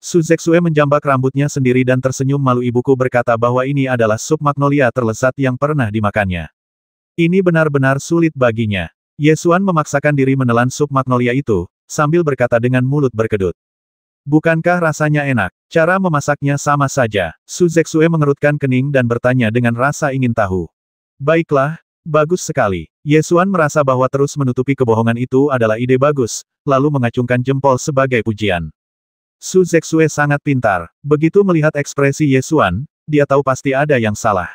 Speaker 1: Su Zexue menjambak rambutnya sendiri dan tersenyum malu. Ibuku berkata bahwa ini adalah sup magnolia terlezat yang pernah dimakannya. Ini benar-benar sulit baginya. Ye Xuan memaksakan diri menelan sup magnolia itu, sambil berkata dengan mulut berkedut. Bukankah rasanya enak? Cara memasaknya sama saja. Su Zexue mengerutkan kening dan bertanya dengan rasa ingin tahu. Baiklah, bagus sekali. Ye Xuan merasa bahwa terus menutupi kebohongan itu adalah ide bagus, lalu mengacungkan jempol sebagai pujian. Su Zexue sangat pintar. Begitu melihat ekspresi Ye Xuan, dia tahu pasti ada yang salah.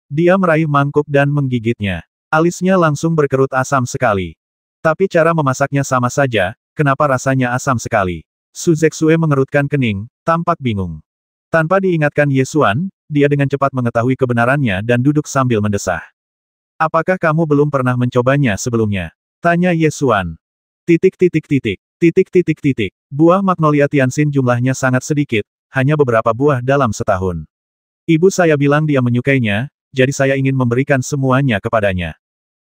Speaker 1: Dia meraih mangkuk dan menggigitnya. Alisnya langsung berkerut asam sekali. Tapi cara memasaknya sama saja, kenapa rasanya asam sekali? Su Zexue mengerutkan kening, tampak bingung. Tanpa diingatkan Ye Xuan, dia dengan cepat mengetahui kebenarannya dan duduk sambil mendesah. Apakah kamu belum pernah mencobanya sebelumnya? Tanya Ye Xuan. Buah magnolia Tianxin jumlahnya sangat sedikit, hanya beberapa buah dalam setahun. Ibu saya bilang dia menyukainya, jadi saya ingin memberikan semuanya kepadanya.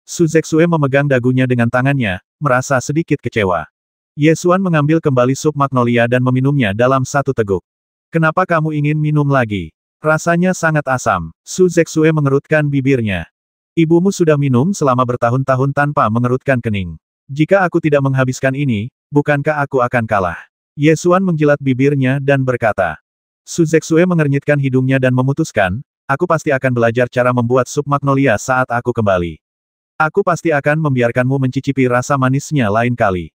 Speaker 1: Su Zexue memegang dagunya dengan tangannya, merasa sedikit kecewa. Ye Xuan mengambil kembali sup magnolia dan meminumnya dalam satu teguk. Kenapa kamu ingin minum lagi? Rasanya sangat asam. Su Zexue mengerutkan bibirnya. Ibumu sudah minum selama bertahun-tahun tanpa mengerutkan kening. Jika aku tidak menghabiskan ini, bukankah aku akan kalah? Ye Xuan menjilat bibirnya dan berkata. Su Zexue mengernyitkan hidungnya dan memutuskan, aku pasti akan belajar cara membuat sup magnolia saat aku kembali. Aku pasti akan membiarkanmu mencicipi rasa manisnya lain kali.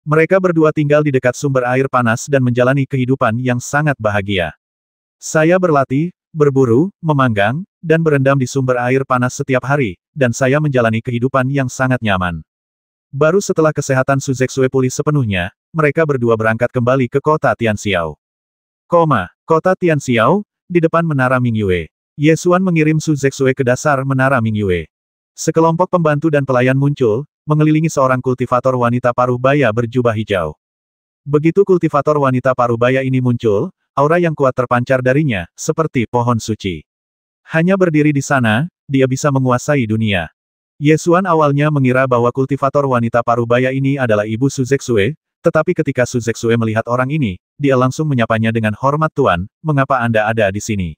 Speaker 1: Mereka berdua tinggal di dekat sumber air panas dan menjalani kehidupan yang sangat bahagia. Saya berlatih, berburu, memanggang, dan berendam di sumber air panas setiap hari, dan saya menjalani kehidupan yang sangat nyaman. Baru setelah kesehatan Su Zexue pulih sepenuhnya, mereka berdua berangkat kembali ke kota Tianxiao. Kota Tianxiao, di depan menara Mingyue. Ye Xuan mengirim Su Zexue ke dasar menara Mingyue. Sekelompok pembantu dan pelayan muncul, mengelilingi seorang kultivator wanita paruh baya berjubah hijau. Begitu kultivator wanita paruh baya ini muncul, aura yang kuat terpancar darinya, seperti pohon suci. Hanya berdiri di sana, dia bisa menguasai dunia. Ye Xuan awalnya mengira bahwa kultivator wanita paruh baya ini adalah ibu Su Zexue, tetapi ketika Su Zexue melihat orang ini, dia langsung menyapanya dengan hormat, "Tuan, mengapa Anda ada di sini?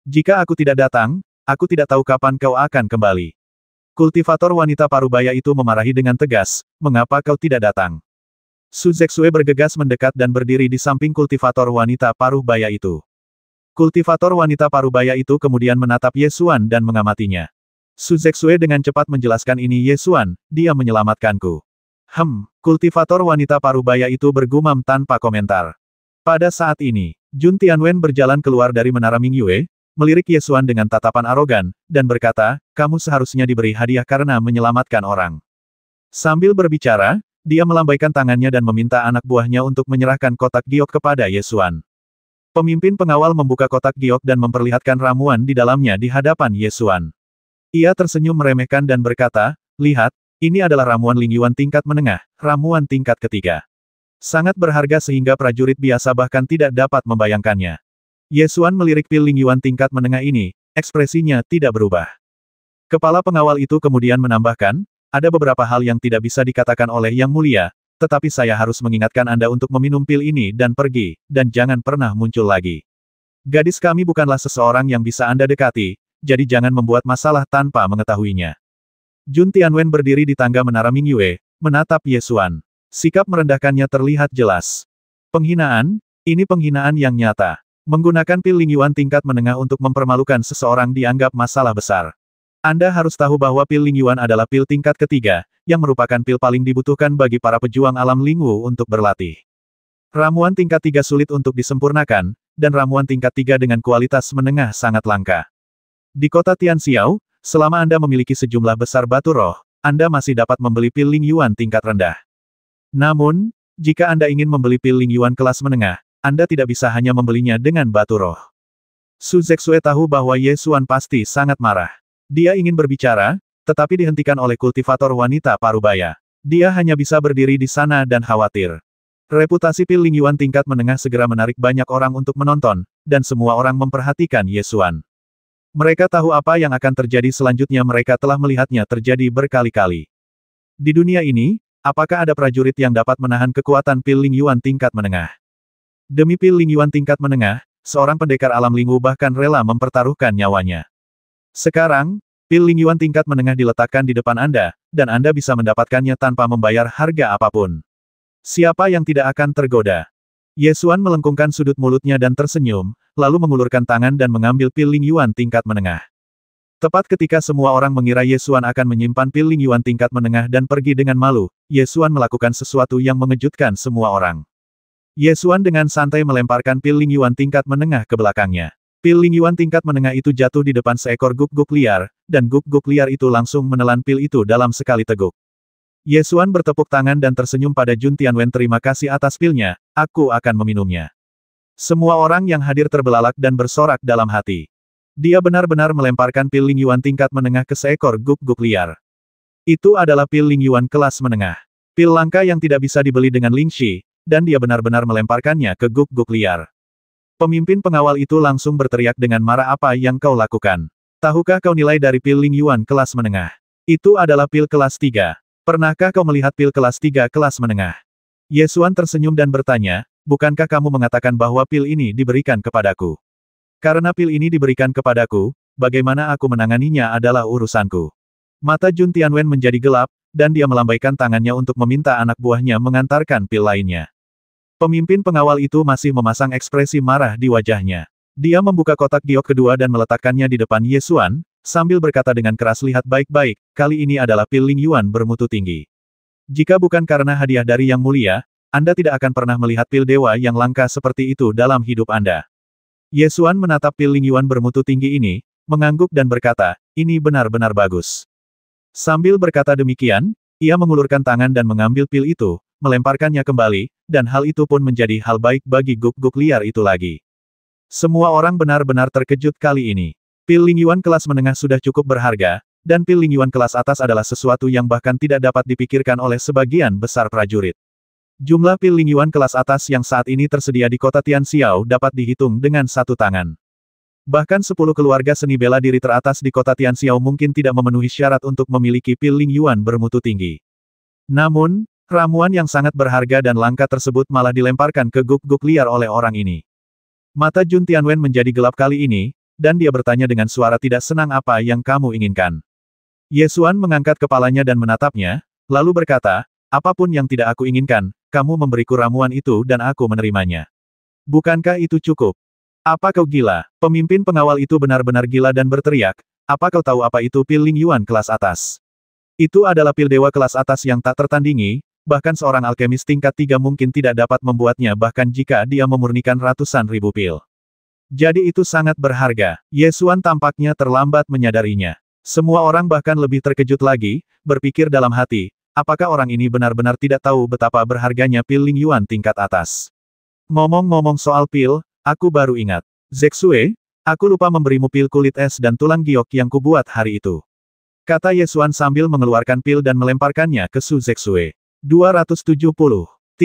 Speaker 1: Jika aku tidak datang, aku tidak tahu kapan kau akan kembali." Kultivator wanita paruh baya itu memarahi dengan tegas, "Mengapa kau tidak datang?" Su Zexue bergegas mendekat dan berdiri di samping kultivator wanita paruh baya itu. Kultivator wanita paruh baya itu kemudian menatap Ye Xuan dan mengamatinya. Su Zexue dengan cepat menjelaskan, "Ini Ye Xuan, dia menyelamatkanku." Kultivator wanita paruh baya itu bergumam tanpa komentar. Pada saat ini, Jun Tianwen berjalan keluar dari menara Mingyue, melirik Ye Xuan dengan tatapan arogan, dan berkata, "Kamu seharusnya diberi hadiah karena menyelamatkan orang." Sambil berbicara, dia melambaikan tangannya dan meminta anak buahnya untuk menyerahkan kotak giok kepada Ye Xuan. Pemimpin pengawal membuka kotak giok dan memperlihatkan ramuan di dalamnya di hadapan Ye Xuan. Ia tersenyum meremehkan dan berkata, "Lihat, ini adalah ramuan Ling Yuan tingkat menengah, ramuan tingkat ketiga. Sangat berharga sehingga prajurit biasa bahkan tidak dapat membayangkannya." Ye Xuan melirik pil Ling Yuan tingkat menengah ini, ekspresinya tidak berubah. Kepala pengawal itu kemudian menambahkan, "Ada beberapa hal yang tidak bisa dikatakan oleh Yang Mulia, tetapi saya harus mengingatkan Anda untuk meminum pil ini dan pergi, dan jangan pernah muncul lagi. Gadis kami bukanlah seseorang yang bisa Anda dekati, jadi jangan membuat masalah tanpa mengetahuinya." Jun Tianwen berdiri di tangga menara Mingyue, menatap Ye Xuan. Sikap merendahkannya terlihat jelas. Penghinaan, ini penghinaan yang nyata. Menggunakan pil Ling Yuan tingkat menengah untuk mempermalukan seseorang dianggap masalah besar. Anda harus tahu bahwa pil Ling Yuan adalah pil tingkat ketiga, yang merupakan pil paling dibutuhkan bagi para pejuang alam Lingwu untuk berlatih. Ramuan tingkat 3 sulit untuk disempurnakan, dan ramuan tingkat 3 dengan kualitas menengah sangat langka. Di kota Tianxiao, selama Anda memiliki sejumlah besar batu roh, Anda masih dapat membeli pil Ling Yuan tingkat rendah. Namun, jika Anda ingin membeli pil Ling Yuan kelas menengah, Anda tidak bisa hanya membelinya dengan batu roh. Su Zexue tahu bahwa Ye Xuan pasti sangat marah. Dia ingin berbicara, tetapi dihentikan oleh kultivator wanita paruh baya. Dia hanya bisa berdiri di sana dan khawatir. Reputasi pil Ling Yuan tingkat menengah segera menarik banyak orang untuk menonton, dan semua orang memperhatikan Ye Xuan. Mereka tahu apa yang akan terjadi selanjutnya, mereka telah melihatnya terjadi berkali-kali. Di dunia ini, apakah ada prajurit yang dapat menahan kekuatan pil Ling Yuan tingkat menengah? Demi pil Ling Yuan tingkat menengah, seorang pendekar alam Lingwu bahkan rela mempertaruhkan nyawanya. Sekarang, pil Ling Yuan tingkat menengah diletakkan di depan Anda, dan Anda bisa mendapatkannya tanpa membayar harga apapun. Siapa yang tidak akan tergoda? Ye Xuan melengkungkan sudut mulutnya dan tersenyum, lalu mengulurkan tangan dan mengambil pil Ling Yuan tingkat menengah. Tepat ketika semua orang mengira Ye Xuan akan menyimpan pil Ling Yuan tingkat menengah dan pergi dengan malu, Ye Xuan melakukan sesuatu yang mengejutkan semua orang. Ye Xuan dengan santai melemparkan pil Ling Yuan tingkat menengah ke belakangnya. Pil Ling Yuan tingkat menengah itu jatuh di depan seekor guk-guk liar, dan guk-guk liar itu langsung menelan pil itu dalam sekali teguk. Ye Xuan bertepuk tangan dan tersenyum pada Jun Tianwen, "Terima kasih atas pilnya, aku akan meminumnya." Semua orang yang hadir terbelalak dan bersorak dalam hati. Dia benar-benar melemparkan pil Ling Yuan tingkat menengah ke seekor guk-guk liar. Itu adalah pil Ling Yuan kelas menengah. Pil langka yang tidak bisa dibeli dengan Lingxi, dan dia benar-benar melemparkannya ke guk-guk liar. Pemimpin pengawal itu langsung berteriak dengan marah, "Apa yang kau lakukan? Tahukah kau nilai dari pil Ling Yuan kelas menengah? Itu adalah pil kelas 3. Pernahkah kau melihat pil kelas 3 kelas menengah?" Ye Xuan tersenyum dan bertanya, "Bukankah kamu mengatakan bahwa pil ini diberikan kepadaku? Karena pil ini diberikan kepadaku, bagaimana aku menanganinya adalah urusanku." Mata Jun Tianwen menjadi gelap, dan dia melambaikan tangannya untuk meminta anak buahnya mengantarkan pil lainnya. Pemimpin pengawal itu masih memasang ekspresi marah di wajahnya. Dia membuka kotak giok kedua dan meletakkannya di depan Ye Xuan, sambil berkata dengan keras, "Lihat baik-baik, kali ini adalah pil Ling Yuan bermutu tinggi. Jika bukan karena hadiah dari Yang Mulia, Anda tidak akan pernah melihat pil dewa yang langka seperti itu dalam hidup Anda." Ye Xuan menatap pil Ling Yuan bermutu tinggi ini, mengangguk dan berkata, "Ini benar-benar bagus." Sambil berkata demikian, ia mengulurkan tangan dan mengambil pil itu, melemparkannya kembali, dan hal itu pun menjadi hal baik bagi guk-guk liar itu lagi. Semua orang benar-benar terkejut kali ini. Pil Lingyuan kelas menengah sudah cukup berharga, dan pil Lingyuan kelas atas adalah sesuatu yang bahkan tidak dapat dipikirkan oleh sebagian besar prajurit. Jumlah pil Lingyuan kelas atas yang saat ini tersedia di kota Tianxiao dapat dihitung dengan satu tangan. Bahkan 10 keluarga seni bela diri teratas di kota Tianxiao mungkin tidak memenuhi syarat untuk memiliki pil Lingyuan bermutu tinggi. Namun, ramuan yang sangat berharga dan langka tersebut malah dilemparkan ke guk-guk liar oleh orang ini. Mata Jun Tianwen menjadi gelap kali ini, dan dia bertanya dengan suara tidak senang apa yang kamu inginkan. Ye Xuan mengangkat kepalanya dan menatapnya, lalu berkata, apapun yang tidak aku inginkan, kamu memberiku ramuan itu dan aku menerimanya. Bukankah itu cukup? Apa kau gila? Pemimpin pengawal itu benar-benar gila dan berteriak, apa kau tahu apa itu pil Lingyuan kelas atas? Itu adalah pil dewa kelas atas yang tak tertandingi, bahkan seorang alkemis tingkat 3 mungkin tidak dapat membuatnya bahkan jika dia memurnikan ratusan ribu pil. Jadi itu sangat berharga. Ye Xuan tampaknya terlambat menyadarinya. Semua orang bahkan lebih terkejut lagi, berpikir dalam hati, apakah orang ini benar-benar tidak tahu betapa berharganya pil Lingyuan tingkat atas. Ngomong-ngomong soal pil, aku baru ingat. Zexue, aku lupa memberimu pil kulit es dan tulang giok yang kubuat hari itu. Kata Ye Xuan sambil mengeluarkan pil dan melemparkannya ke Su Zexue. 270.